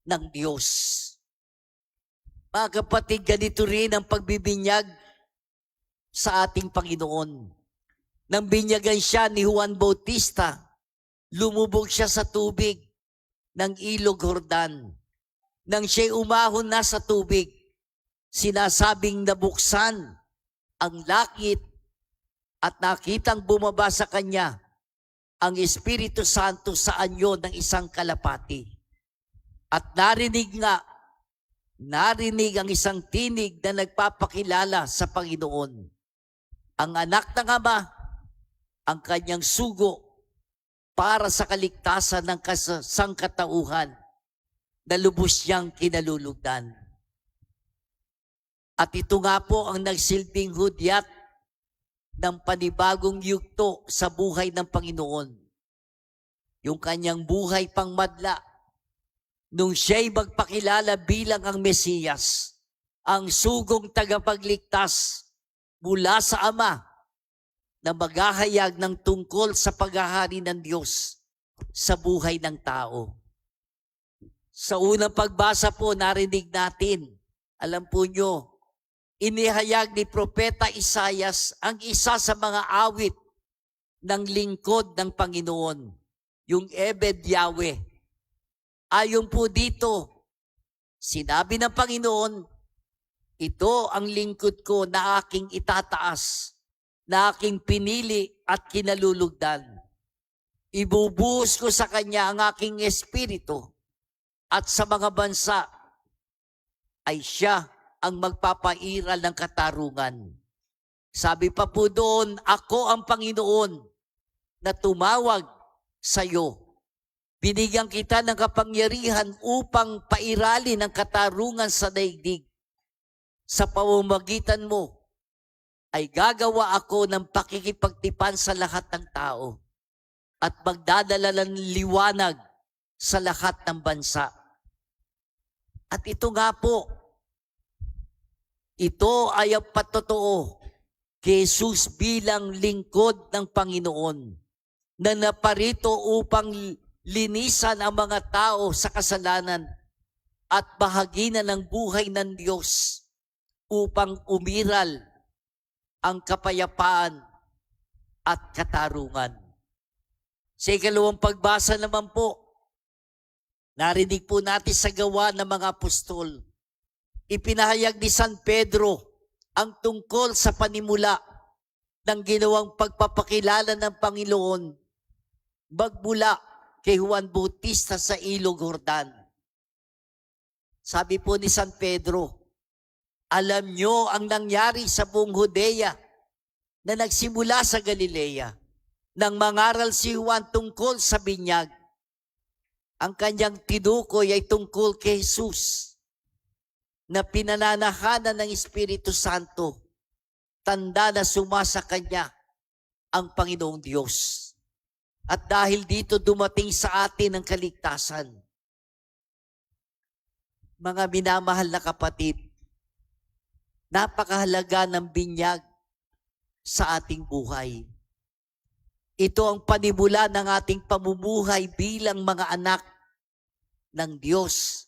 ng Diyos. Mga kapatid, ganito rin ang pagbibinyag sa ating Panginoon. Nang binyagan siya ni Juan Bautista, lumubog siya sa tubig ng Ilog Jordan. Nang siya'y umahon na sa tubig, sinasabing nabuksan ang langit at nakitang bumaba sa kanya ang Espiritu Santo sa anyo ng isang kalapati. At narinig ang isang tinig na nagpapakilala sa Panginoon. Ang anak ng Ama ang kanyang sugo para sa kaligtasan ng sangkatauhan na lubos niyang kinalulugdan. At ito nga po ang nagsilbing hudyat ng panibagong yugto sa buhay ng Panginoon. Yung kanyang buhay pangmadla, nung siya'y magpakilala bilang ang Mesiyas, ang sugong tagapagligtas mula sa Ama na maghahayag ng tungkol sa paghahari ng Diyos sa buhay ng tao. Sa unang pagbasa po, narinig natin, alam po nyo, inihayag ni Propeta Isaias ang isa sa mga awit ng lingkod ng Panginoon, yung Ebed Yahweh. Ayon po dito, sinabi ng Panginoon, ito ang lingkod ko na aking itataas, na aking pinili at kinalulugdan. Ibubuhos ko sa kanya ang aking espiritu, at sa mga bansa ay siya ang magpapairal ng katarungan. Sabi pa po doon, ako ang Panginoon na tumawag sa iyo. Binigyan kita ng kapangyarihan upang pairalin ang katarungan sa daigdig. Sa pamamagitan mo ay gagawa ako ng pakikipagtipan sa lahat ng tao at magdadala ng liwanag sa lahat ng bansa. At ito nga po, ito ay ang patotoo kay Jesus bilang lingkod ng Panginoon na naparito upang linisan ang mga tao sa kasalanan at bahaginan ng buhay ng Diyos upang umiral ang kapayapaan at katarungan. Sa ikalawang pagbasa naman po, narinig po natin sa Gawa ng mga Apostol, ipinahayag ni San Pedro ang tungkol sa panimula ng ginawang pagpapakilala ng Panginoon magmula kay Juan Bautista sa Ilog Jordan. Sabi po ni San Pedro, alam nyo ang nangyari sa buong Judea na nagsimula sa Galilea nang mangaral si Juan tungkol sa binyag. Ang kanyang tinukoy ay tungkol kay Jesus na pinananahanan ng Espiritu Santo, tanda na sumasa kanya ang Panginoong Diyos. At dahil dito dumating sa atin ang kaligtasan. Mga minamahal na kapatid, napakahalaga ng binyag sa ating buhay. Ito ang panimula ng ating pamumuhay bilang mga anak ng Diyos.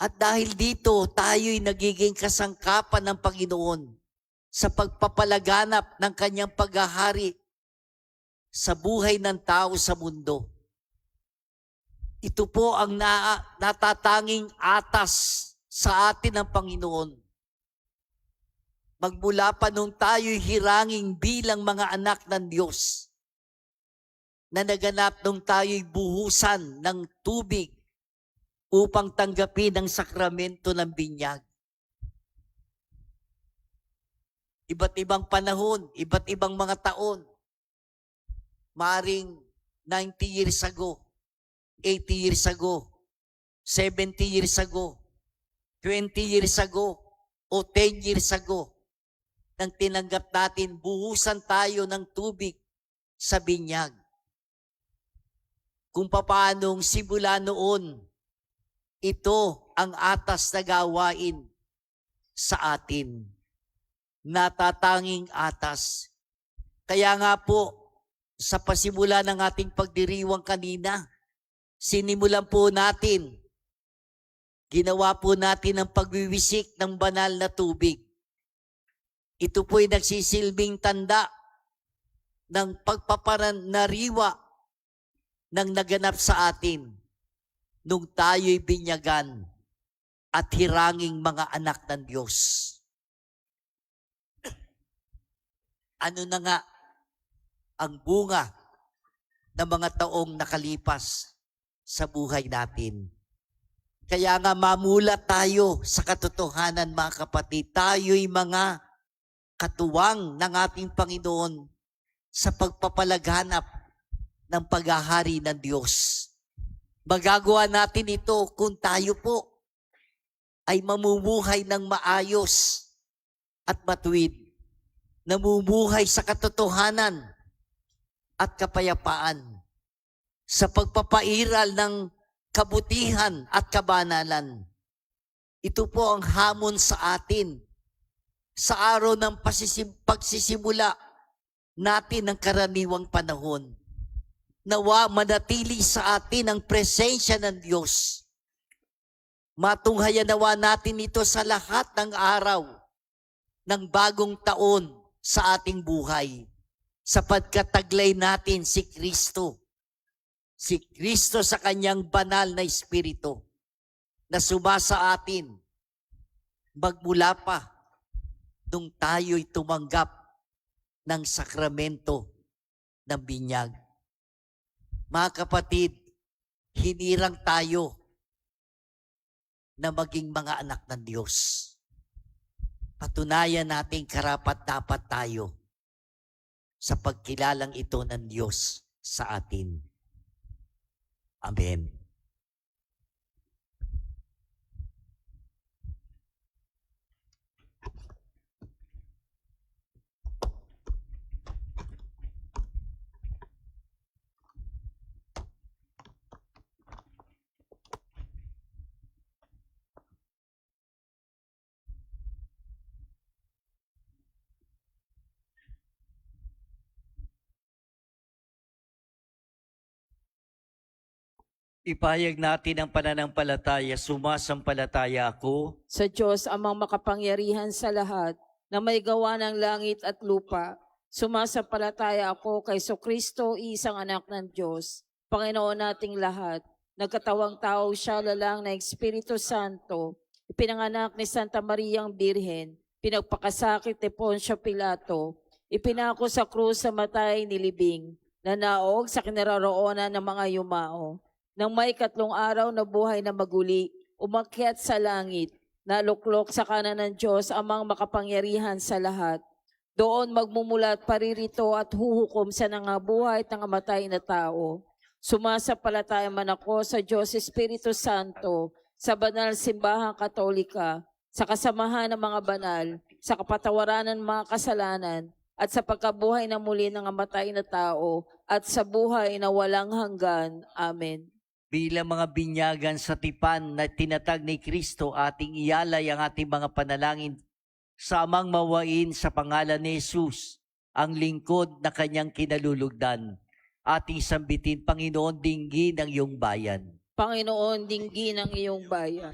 At dahil dito, tayo'y nagiging kasangkapan ng Panginoon sa pagpapalaganap ng kanyang paghahari sa buhay ng tao sa mundo. Ito po ang natatanging atas sa atin ng Panginoon. Magmula pa nung tayo'y hiranging bilang mga anak ng Diyos, na naganap nung tayo'y buhusan ng tubig upang tanggapin ang sakramento ng binyag. Iba't ibang panahon, iba't ibang mga taon, maring 90 years ago, 80 years ago, 70 years ago, 20 years ago, o 10 years ago, nang tinanggap natin, buhusan tayo ng tubig sa binyag. Kung paanong simula noon, ito ang atas na gawain sa atin. Natatanging atas. Kaya nga po, sa pasimula ng ating pagdiriwang kanina, sinimulan po natin, ginawa po natin ang pagwiwisik ng banal na tubig. Ito po'y nagsisilbing tanda ng pagpaparanariwa ng naganap sa atin nung tayo'y binyagan at hiranging mga anak ng Diyos. Ano na nga ang bunga ng mga taong nakalipas sa buhay natin? Kaya nga mamulat tayo sa katotohanan, mga kapatid. Tayo'y mga katuwang ng ating Panginoon sa pagpapalaganap ng paghahari ng Diyos. Magagawa natin ito kung tayo po ay mamumuhay ng maayos at matuwid, namumuhay sa katotohanan at kapayapaan, sa pagpapairal ng kabutihan at kabanalan. Ito po ang hamon sa atin sa araw ng pagsisimula natin ng karaniwang panahon. Nawa manatili sa atin ang presensya ng Diyos. Matunghayan nawa natin ito sa lahat ng araw ng bagong taon sa ating buhay, sapagkat taglay natin si Kristo. Si Kristo sa kanyang banal na Espiritu na sumasa atin magmula pa nung tayo'y tumanggap ng sakramento ng binyag. Mga kapatid, hinirang tayo na maging mga anak ng Diyos. Patunayan natin karapat-dapat tayo sa pagkilalang ito ng Diyos sa atin. Amen. Ipahayag natin ang pananampalataya, sumasampalataya ako Sa Diyos amang makapangyarihan sa lahat, na may gawa ng langit at lupa. Sumasampalataya ako kay Kristo, isang anak ng Diyos, Panginoon nating lahat. Nagkatawang tao siya, lalang na Espiritu Santo, ipinanganak ni Santa Mariang Birhen, pinagpakasakit ni Poncio Pilato, ipinako sa krus sa matay nilibing, nanaog sa kinaroroonan ng mga yumao. Nang may 3 araw na buhay na maguli, umakyat sa langit, naluklok sa kanan ng Diyos amang makapangyarihan sa lahat. Doon magmumulat paririto at huhukom sa nangabuhay at nangamatay na tao. Sumasampalataya man ako sa Diyos Espiritu Santo, sa banal simbahang katolika, sa kasamahan ng mga banal, sa kapatawaran ng mga kasalanan, at sa pagkabuhay na muli ng namatay na tao, at sa buhay na walang hanggan. Amen. bilang mga binyagan sa tipan na tinatag ni Kristo, ating iyalay ang ating mga panalangin sa amang mawain sa pangalan ni Jesus, ang lingkod na kanyang kinalulugdan. Ating sambitin, Panginoon, dinggin ang iyong bayan. Panginoon, dinggin ang iyong bayan.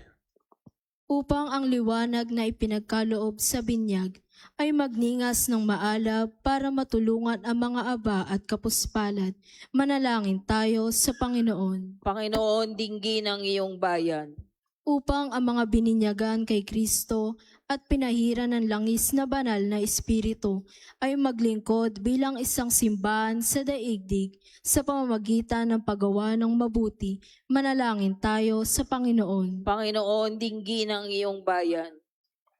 Upang ang liwanag na ipinagkaloob sa binyag ay magningas ng maalab para matulungan ang mga aba at kapuspalad. Manalangin tayo sa Panginoon. Panginoon, dinggin ang iyong bayan. Upang ang mga bininyagan kay Kristo at pinahiran ng langis na banal na Espiritu ay maglingkod bilang isang simbahan sa daigdig sa pamamagitan ng paggawa ng mabuti. Manalangin tayo sa Panginoon. Panginoon, dinggin ang iyong bayan.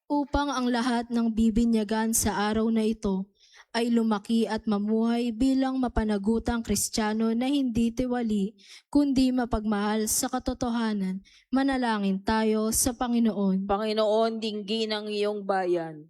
Upang ang lahat ng bibinyagan sa araw na ito ay lumaki at mamuhay bilang mapanagutang Kristiyano na hindi tiwali, kundi mapagmahal sa katotohanan. Manalangin tayo sa Panginoon. Panginoon, dinggin ang iyong bayan.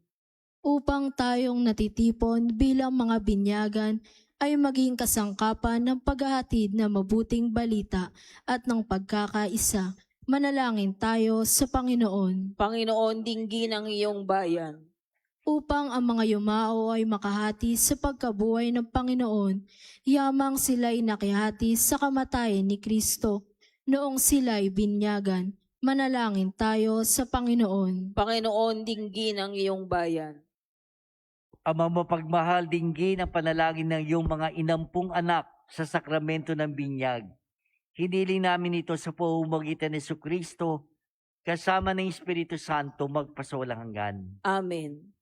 Upang tayong natitipon bilang mga binyagan ay maging kasangkapan ng paghahatid na mabuting balita at ng pagkakaisa. Manalangin tayo sa Panginoon. Panginoon, dinggin ang iyong bayan. Upang ang mga yumao ay makahati sa pagkabuhay ng Panginoon, yamang sila'y nakihati sa kamatayan ni Kristo, noong sila'y binyagan. Manalangin tayo sa Panginoon. Panginoon, dinggin ang iyong bayan. Amang mapagmahal, dinggin ang panalangin ng iyong mga inampung anak sa sakramento ng binyag. Hiniling namin ito sa pamamagitan ni Kristo, kasama ng Espiritu Santo, magpasawalang hanggan. Amen.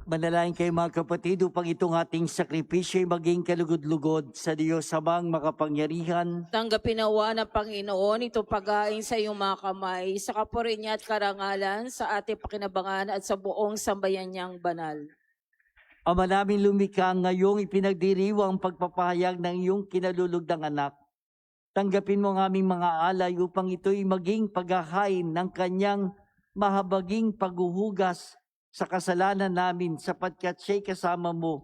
Manalangin kayo mga kapatid upang itong ating sakripisyo ay maging kalugod-lugod sa Diyos Amang makapangyarihan. Tanggapin nawa ng Panginoon ito paghain sa iyong mga kamay, sa kapuri niya at karangalan, sa ating pakinabangan at sa buong sambayan niyang banal. Ama namin lumikha, ngayong ipinagdiriwang pagpapahayag ng iyong kinalulugdang anak. Tanggapin mo ang aming mga alay upang ito'y maging paghahain ng kanyang mahabaging paghuhugas sa kasalanan namin, sapagkat siya'y kasama mo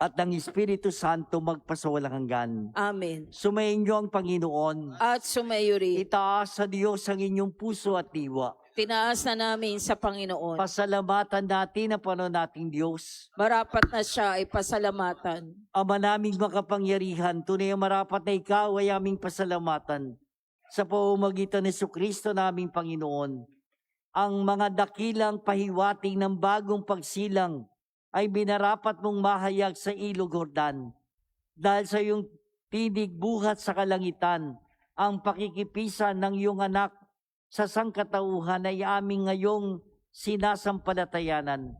at ng Espiritu Santo magpasawalang hanggan. Amen. Sumayin niyo ang Panginoon. At sumayo rin. Itaas sa Diyos ang inyong puso at diwa. Tinaas na namin sa Panginoon. Pasalamatan natin ang Panginoon nating Diyos. Marapat na siya ay pasalamatan. Ama naming makapangyarihan, tunay ang marapat na ikaw ay aming pasalamatan. Sa pamamagitan ni Jesucristo naming Panginoon, ang mga dakilang pahiwating ng bagong pagsilang ay binarapat mong mahayag sa Ilog Jordan. Dahil sa iyong tinig buhat sa kalangitan, ang pakikipisan ng iyong anak sa sangkatauhan ay aming ngayong sinasampalatayanan.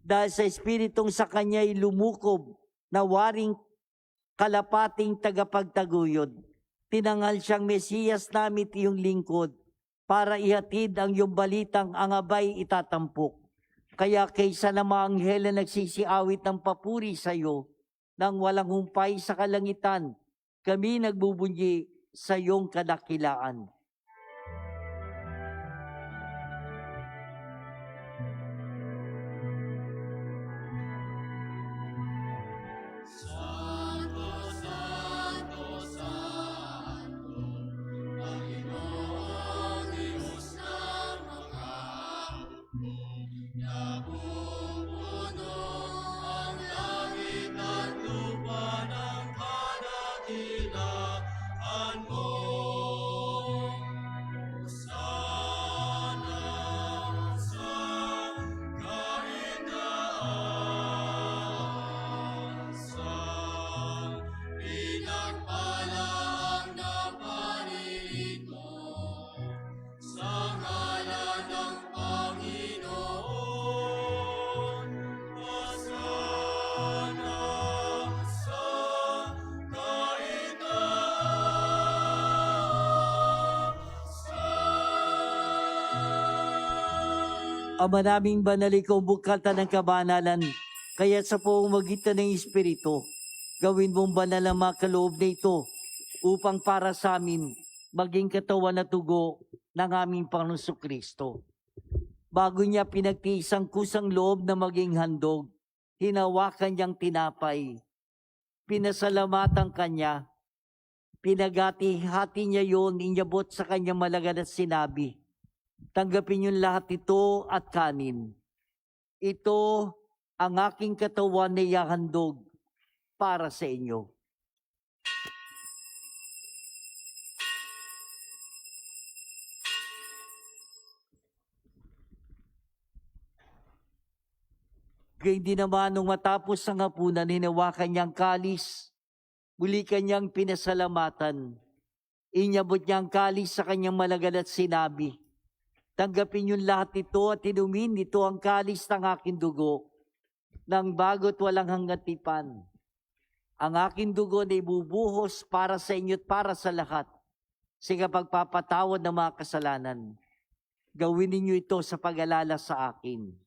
Dahil sa Espiritong sa Kanya'y lumukob na waring kalapating tagapagtaguyod, tinangal siyang Mesiyas namit iyong lingkod, para ihatid ang iyong balitang ang abay itatampok. Kaya kaysa na mga anghel na nagsisiawit ng papuri sa iyo, nang walang humpay sa kalangitan, kami nagbubunyi sa iyong kadakilaan. Ama naming banal, ikaw bukatan ng kabanalan, kaya sa pamamagitan ng Espiritu, gawin mong banal ang mga kaloob na ito upang para sa amin maging katawan at tugo ng aming Panginoong Kristo. Bago niya pinagtiis ang kusang loob na maging handog, hinawakan niyang tinapay, pinasalamatan kanya, pinagati-hati niya yon, inyabot sa kanyang malagad at sinabi, tanggapin niyo lahat ito at kanin. Ito ang aking katawan na ihahandog para sa inyo. Gayun din naman nung matapos ang hapunan, hinawakan niyang kalis, muli kanyang pinasalamatan. Inyabot niya ang kalis sa kanyang malagad at sinabi, tanggapin niyo lahat ito at inumin, ito ang kalis ng aking dugo, ng bago't walang hanggang tipan. Ang aking dugo na ibubuhos para sa inyo at para sa lahat, sa pagpapatawad ng mga kasalanan. Gawin ninyo ito sa pag-alala sa akin.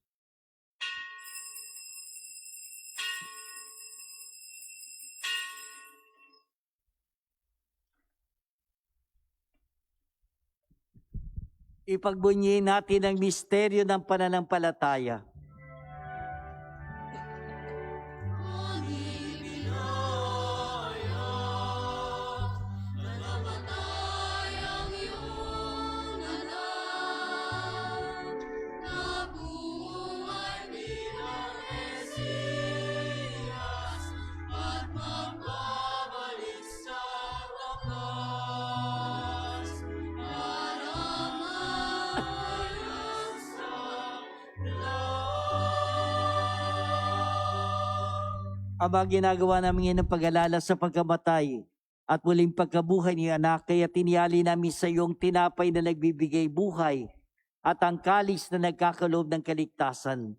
Ipagbunyiin natin ang misteryo ng pananampalataya. Ama, ginagawa namin ng pag-alala sa pagkamatay at muling pagkabuhay ni anak, kaya tiniyali namin sa iyong tinapay na nagbibigay buhay at ang kalis na nagkakaloob ng kaligtasan.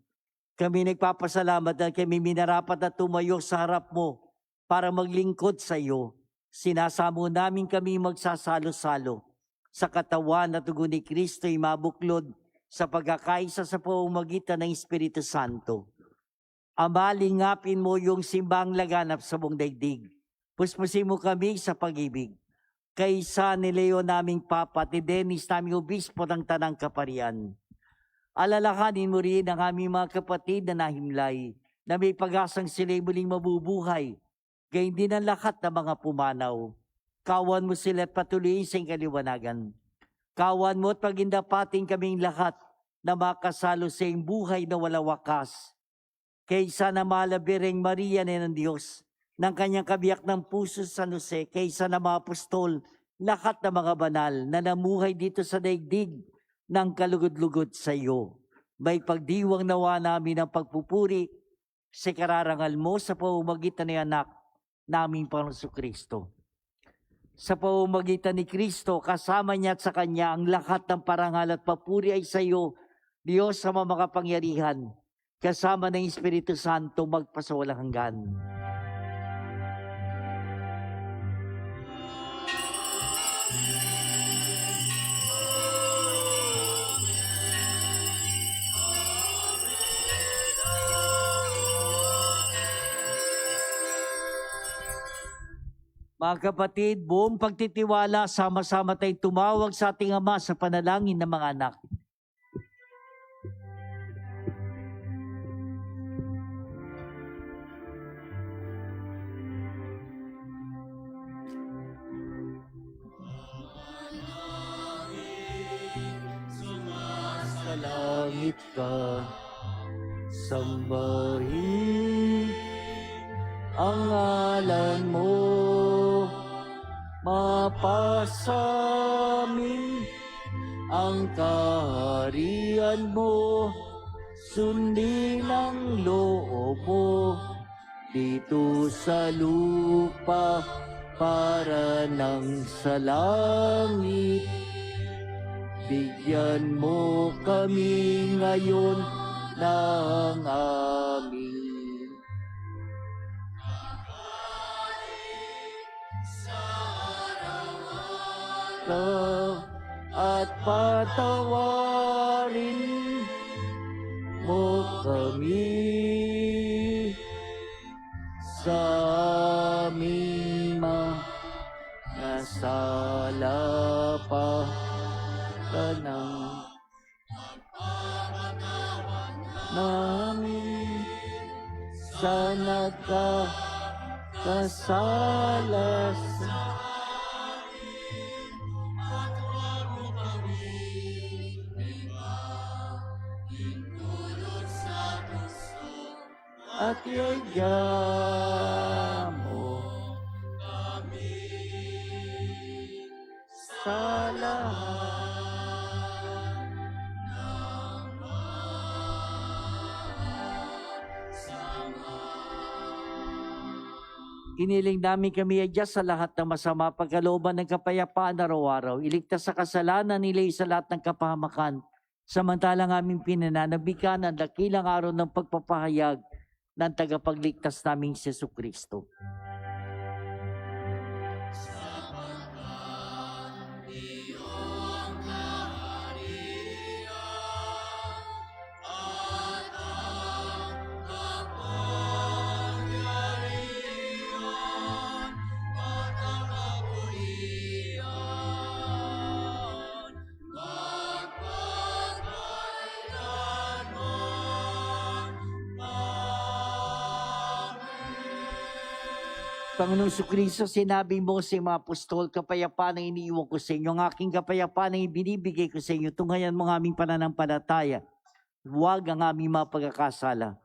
Kami nagpapasalamat dahil kami minarapat na tumayo sa harap mo para maglingkod sa iyo. Sinasamo namin kami magsasalo-salo sa katawan at dugo ni Kristo ay mabuklod sa pagkakaisa sa pamamagitan ng Espiritu Santo. Ama, lingapin mo yung simbang laganap sa buong daigdig. Puspusin mo kami sa pag-ibig. Kaysa ni Leo naming Papa at ni Dennis naming Obispo ng Tanang Kaparian. Alalahanin mo rin ang aming mga kapatid na nahimlay, na may pag-asang sila'y muling mabubuhay, gayon din ang lahat ng mga pumanaw. Kawan mo sila at patuloyin sa kaliwanagan. Kawan mo at pagindapating kaming lahat na makasalo sa iyong buhay na wala wakas. Kaysa na malabireng Maria ng Diyos, ng kanyang kabiyak ng puso sa San Jose, kaysa na mga apostol, lahat ng mga banal na namuhay dito sa daigdig ng kalugod-lugod sa iyo. May pagdiwang nawa namin ang pagpupuri sa kararangal mo sa pamamagitan ni anak naming Panginoong Kristo. Sa pamamagitan ni Kristo, kasama niya at sa kanya ang lahat ng parangal at papuri ay sa iyo, Diyos sa mga makapangyarihan, kasama ng Espiritu Santo magpasawalang hanggan. Mga kapatid, buong pagtitiwala, sama-sama tayong tumawag sa ating Ama sa panalangin ng mga anak. Sa langit ka, sambahin ang ngalan mo, mapasamin ang kaharian mo, sundin ang loob mo, dito sa lupa para nang sa langit. Bigyan mo kami ngayon ng aming at patawarin sa nagkakasalas. at huwag mo kami hintulot sa gusto At yaya mo kami sa lahat. Iniling namin kami adya sa lahat ng masama, pagkalooban ng kapayapaan araw-araw, iligtas sa kasalanan nila sa lahat ng kapahamakan, samantalang aming pinananabikan ang dakilang araw ng pagpapahayag ng tagapagligtas naming si Jesucristo. Panginoong Jesucristo, sinabi mo sa mga apostol, kapayapaan ang iniiwan ko sa inyo. Ang aking kapayapaan ang ibinibigay ko sa inyo. Tunghayan mo ang aming pananampalataya. Huwag ang aming mga pagkakasala.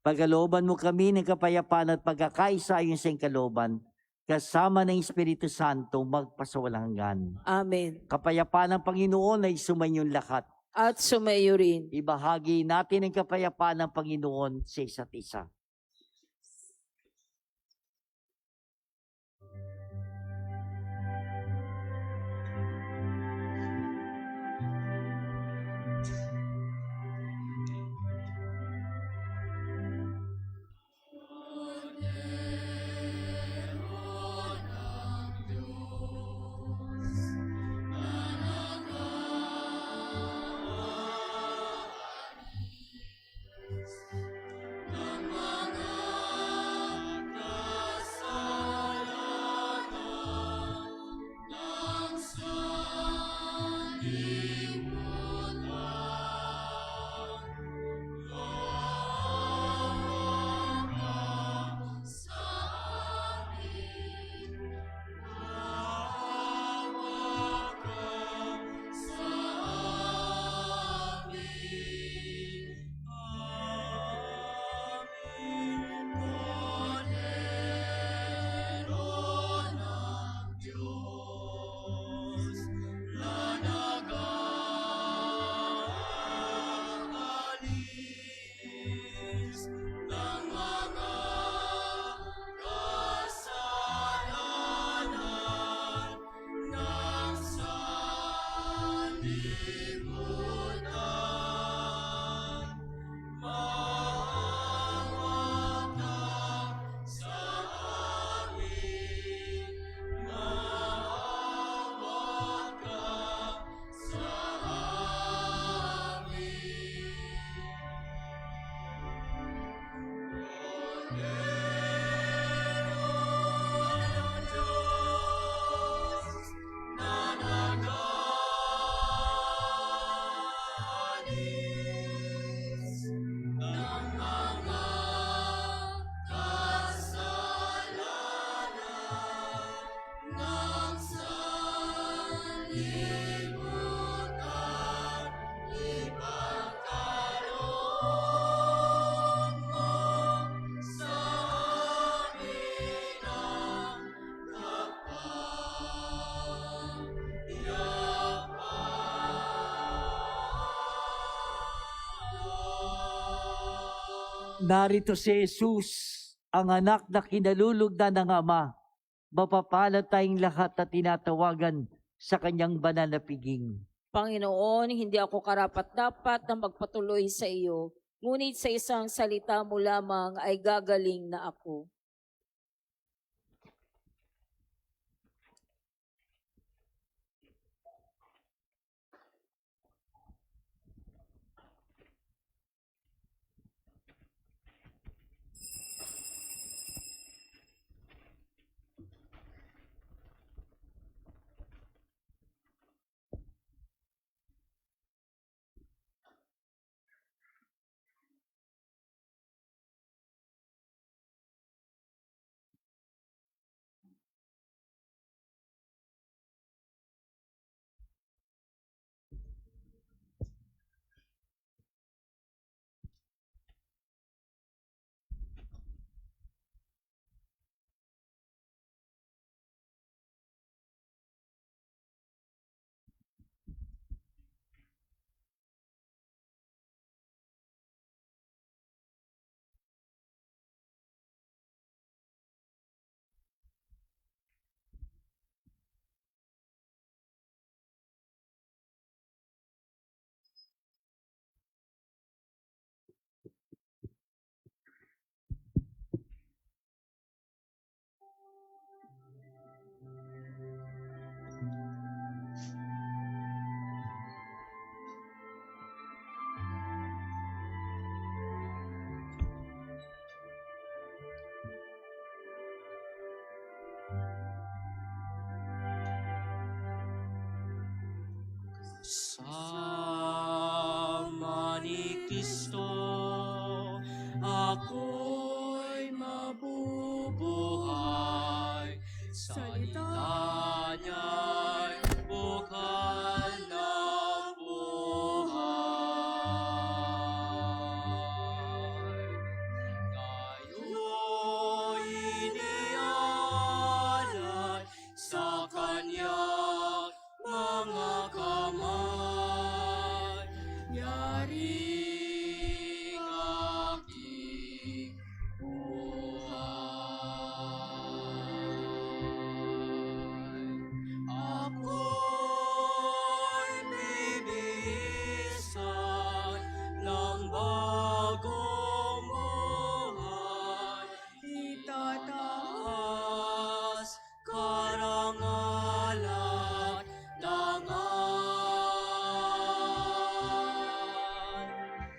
Pagkalooban mo kami ng kapayapaan at pagkakaisa ayon sa iyong kalooban, kasama ng Espiritu Santo, magpasawalang hanggan. Amen. Kapayapaan ng Panginoon ay sumainyong lahat. At sumayo rin. Ibahagi natin ang kapayapaan ng Panginoon sa isa't isa. Narito si Jesus, ang anak na kinalulugdan ng Ama. Mapapalad tayong lahat na tinatawagan sa kanyang banal na piging. Panginoon, hindi ako karapat-dapat na magpatuloy sa iyo, ngunit sa isang salita mo lamang ay gagaling na ako. Kristo, ako'y mabubuhay. Salita niya'y bukal ng buhay. Tayo'y inialay sa kanyang mga kamay. Yaring aking buhay. Ako'y bibihisan ng bagong buhay. Itataas karangalan, dangal.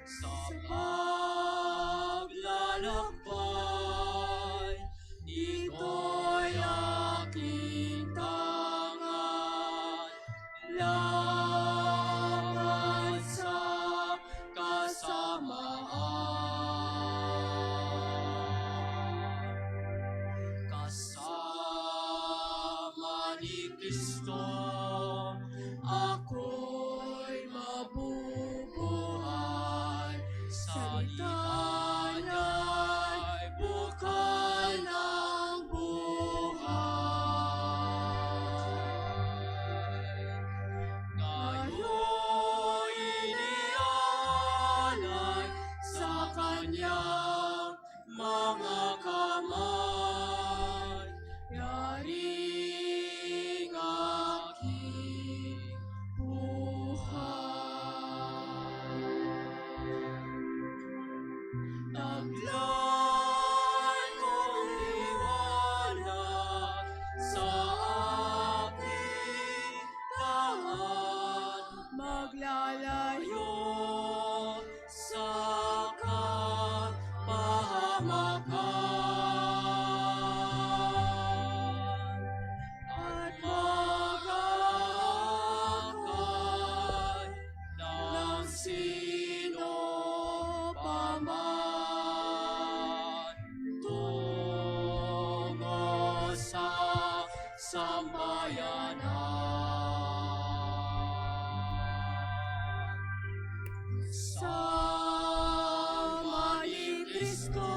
Sa paglalakbay, ito'y aking tangan. Laban sa kasamaan. Kasama ni Kristo, ako'y mabubuhay. Salita niya'y bukal ng buhay. Ngayon inialay sa kanyang mga kamay. Yaring aking buhay. Taglay kong liwanag sa aking daan, maglalayo sa kapahamakan. At mag-aakay ng sino paman tungo sa sambayanan. Sama ni Kristo,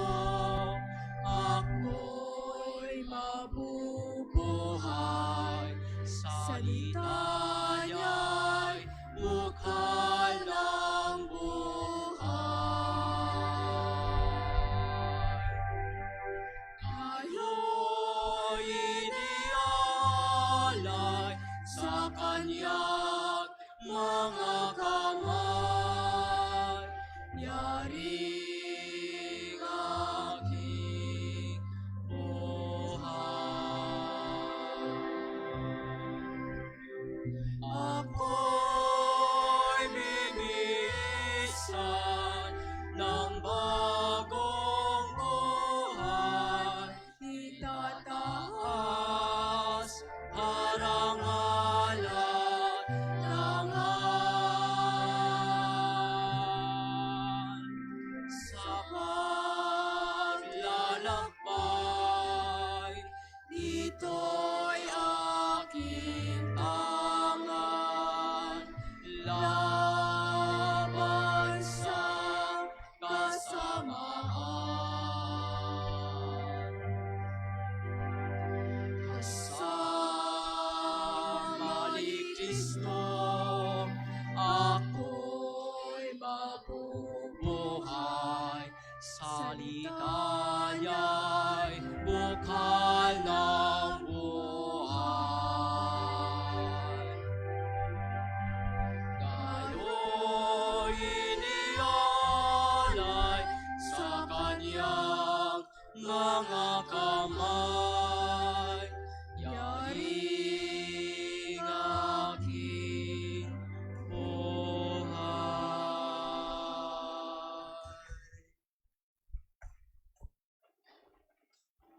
ako'y mabubuhay. Salita niya'y bukal ng buhay. Tayo'y inialay sa kanyang mga kamay. Yaring aking buhay. Ako'y binihisan ng bagong buhay. Itataas karangalan, dangal. Sa paglalakbay, ito'y aking tangan. Laban sa kasamaan. Kasama ni Kristo, ako'y mabubuhay. Salita niya'y bukal ng buhay. Ngayon inialay sa kanyang mga kamay. Yaring aking buhay.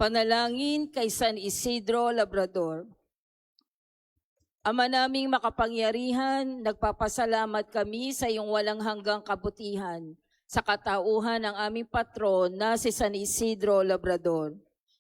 Panalangin kay San Isidro Labrador. Ama naming makapangyarihan, nagpapasalamat kami sa iyong walang hanggang kabutihan sa katauhan ng aming patron na si San Isidro Labrador.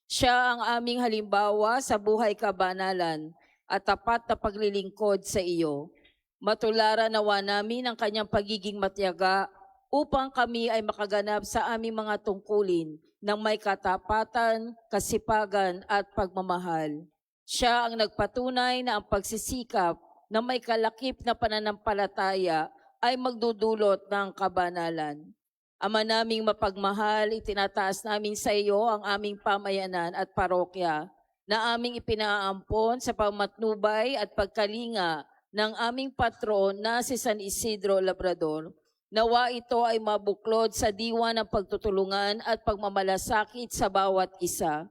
Siya ang aming halimbawa sa buhay kabanalan at tapat na paglilingkod sa iyo. Matularan nawa namin ang kanyang pagiging matyaga upang kami ay makaganap sa aming mga tungkulin ng may katapatan, kasipagan at pagmamahal. Siya ang nagpatunay na ang pagsisikap na may kalakip na pananampalataya ay magdudulot ng kabanalan. Ama naming mapagmahal, itinataas namin sa iyo ang aming pamayanan at parokya na aming ipinaampon sa pagmatnubay at pagkalinga ng aming patron na si San Isidro Labrador. Nawa ito ay mabuklod sa diwa ng pagtutulungan at pagmamalasakit sa bawat isa.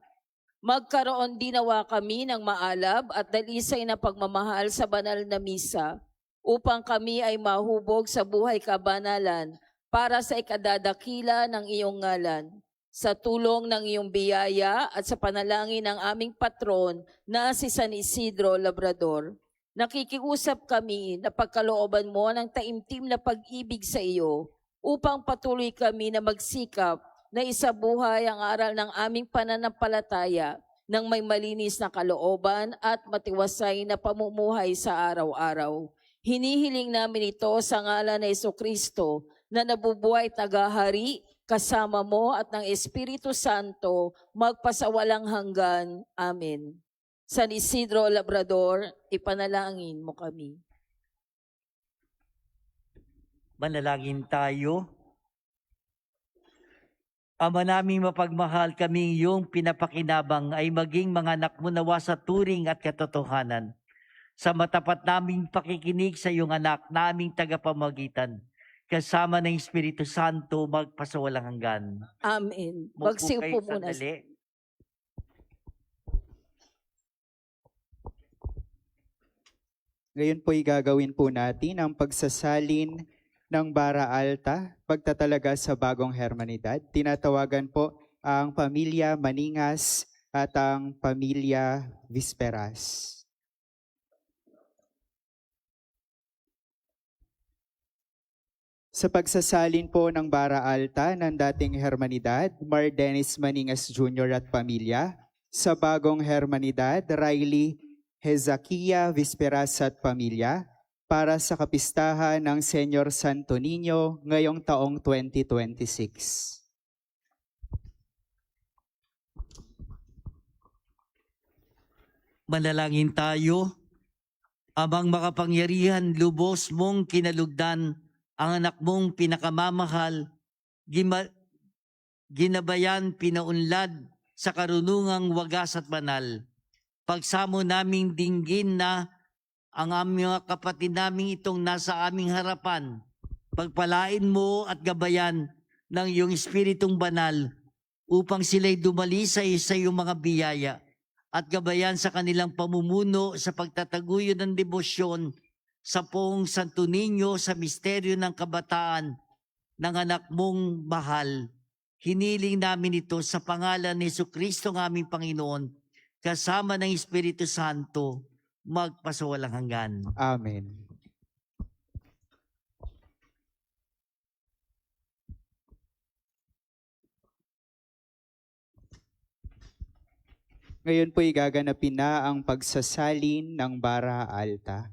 Magkaroon din nawa kami ng maalab at dalisay na pagmamahal sa banal na misa upang kami ay mahubog sa buhay kabanalan para sa ikadadakila ng iyong ngalan. Sa tulong ng iyong biyaya at sa panalangin ng aming patron na si San Isidro Labrador, nakikiusap kami na pagkalooban mo ng taimtim na pag-ibig sa iyo upang patuloy kami na magsikap na isabuhay ang aral ng aming pananampalataya ng may malinis na kalooban at matiwasay na pamumuhay sa araw-araw. Hinihiling namin ito sa ngalan ni Jesucristo na nabubuhay tagahari kasama mo at ng Espiritu Santo magpasawalang hanggan. Amen. San Isidro Labrador, ipanalangin mo kami. Manalangin tayo. Ama naming mapagmahal, kaming iyong pinapakinabang ay maging mga anak mo nawa sa turing at katotohanan. Sa matapat naming pakikinig sa iyong anak, naming tagapamagitan, kasama ng Espiritu Santo magpasawalang hanggan. Amen. Maupo Magsiupo kayo muna. sandali. Ngayon po'y gagawin po natin ang pagsasalin ng Bara Alta, pagtatalaga sa bagong hermanidad. Tinatawagan po ang pamilya Maningas at ang pamilya Visperas. Sa pagsasalin po ng Bara Alta ng dating hermanidad, Mar Dennis Maningas Jr. at pamilya, sa bagong hermanidad, Riley Hezakia Visperas at pamilya, para sa kapistahan ng Senyor Santo Niño ngayong taong 2026. Manalangin tayo. Amang makapangyarihan, lubos mong kinalugdan ang anak mong pinakamamahal, ginabayan, pinaunlad sa karunungang wagas at banal. Pagsamo naming dinggin na ang aming mga kapatid naming itong nasa aming harapan, pagpalain mo at gabayan ng iyong Espiritong Banal upang sila'y dumalisay sa iyong mga biyaya at gabayan sa kanilang pamumuno sa pagtataguyod ng debosyon sa poong Santo Niño sa misteryo ng kabataan ng anak mong mahal. Hiniling namin ito sa pangalan ni Jesucristo ng aming Panginoon, kasama ng Espiritu Santo, magpasawalang hanggan. Amen. Ngayon po'y gaganapin na ang pagsasalin ng Bara Alta.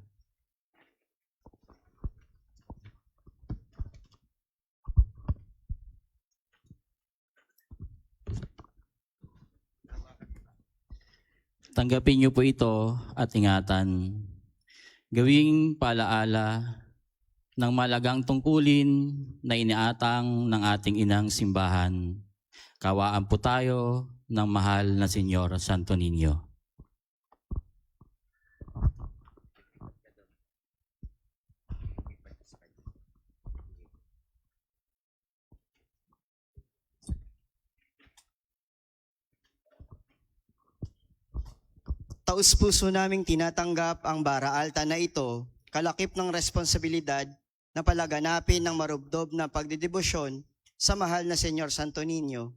Tanggapin niyo po ito at ingatan. Gawing paalaala ng malagang tungkulin na iniatang ng ating inang simbahan. Kawaan po tayo ng mahal na Senyor Santo Niño. Taus-puso naming tinatanggap ang Bara Alta na ito, kalakip ng responsibilidad na palaganapin ng marubdob na pagdidebosyon sa mahal na Senyor Santo Niño.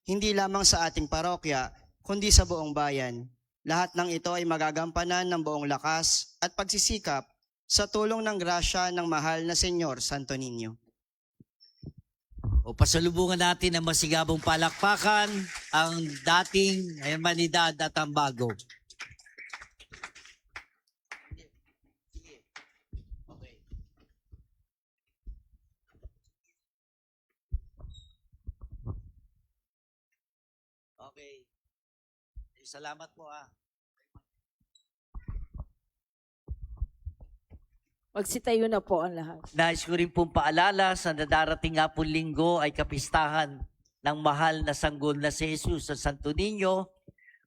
Hindi lamang sa ating parokya, kundi sa buong bayan. Lahat ng ito ay magagampanan ng buong lakas at pagsisikap sa tulong ng grasya ng mahal na Senyor Santo Niño. O pasalubungan natin ng masigabong palakpakan ang dating Hermanidad at Ambago. Okay. Salamat po Magsitayo na po ang lahat. Nais ko rin pong paalala sa nadarating nga pong linggo ay kapistahan ng mahal na sanggol na si Jesus sa Santo Niño.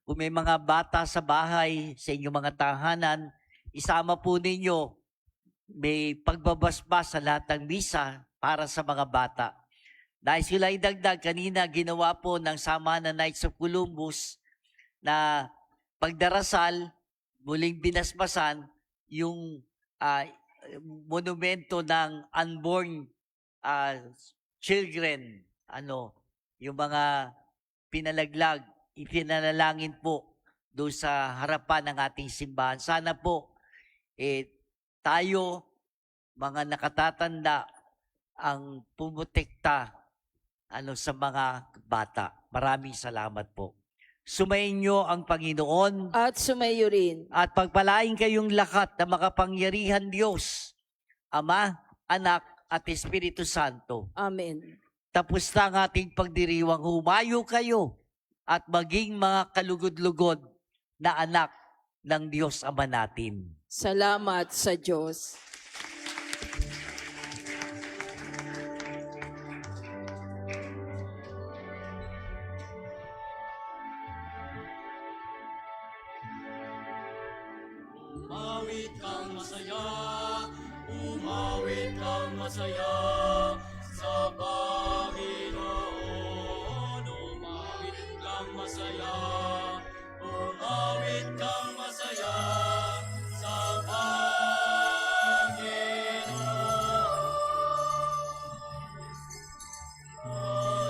Kung may mga bata sa bahay, sa inyong mga tahanan, isama po ninyo. May pagbabasbas sa lahat ng misa para sa mga bata. Nais ko lang idagdag, kanina ginawa po ng Sama na Knights of Columbus na pagdarasal, muling binasbasan yung monumento ng unborn children, yung mga pinalaglag, ipinanalangin po doon sa harapan ng ating simbahan. Sana po tayo, mga nakatatanda, ang pumutekta sa mga bata. Maraming salamat po. Sumayin niyo ang Panginoon At sumayo rin. at pagpalain kayong lahat na makapangyarihan Diyos, Ama, Anak at Espiritu Santo. Amen. Tapos na ang ating pagdiriwang, humayo kayo at maging mga kalugod-lugod na anak ng Diyos Ama natin. Salamat sa Diyos. Umawit kang masaya, umawit kang masaya sa Panginoon. Umawit kang masaya, umawit kang masaya sa Panginoon.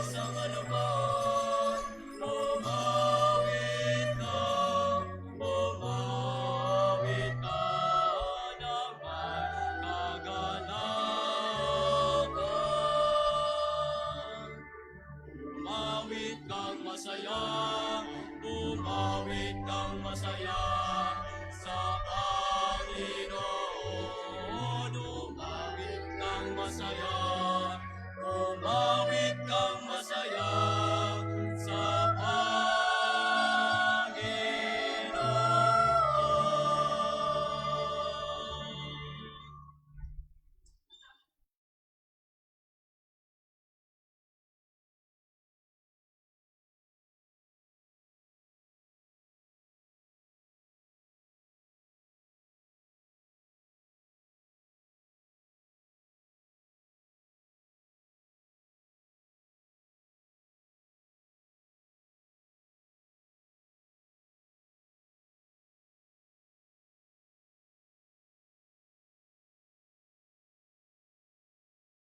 Sa kaluban, umawit ka ng kagalakan. Umawit kang masaya, umawit kang masaya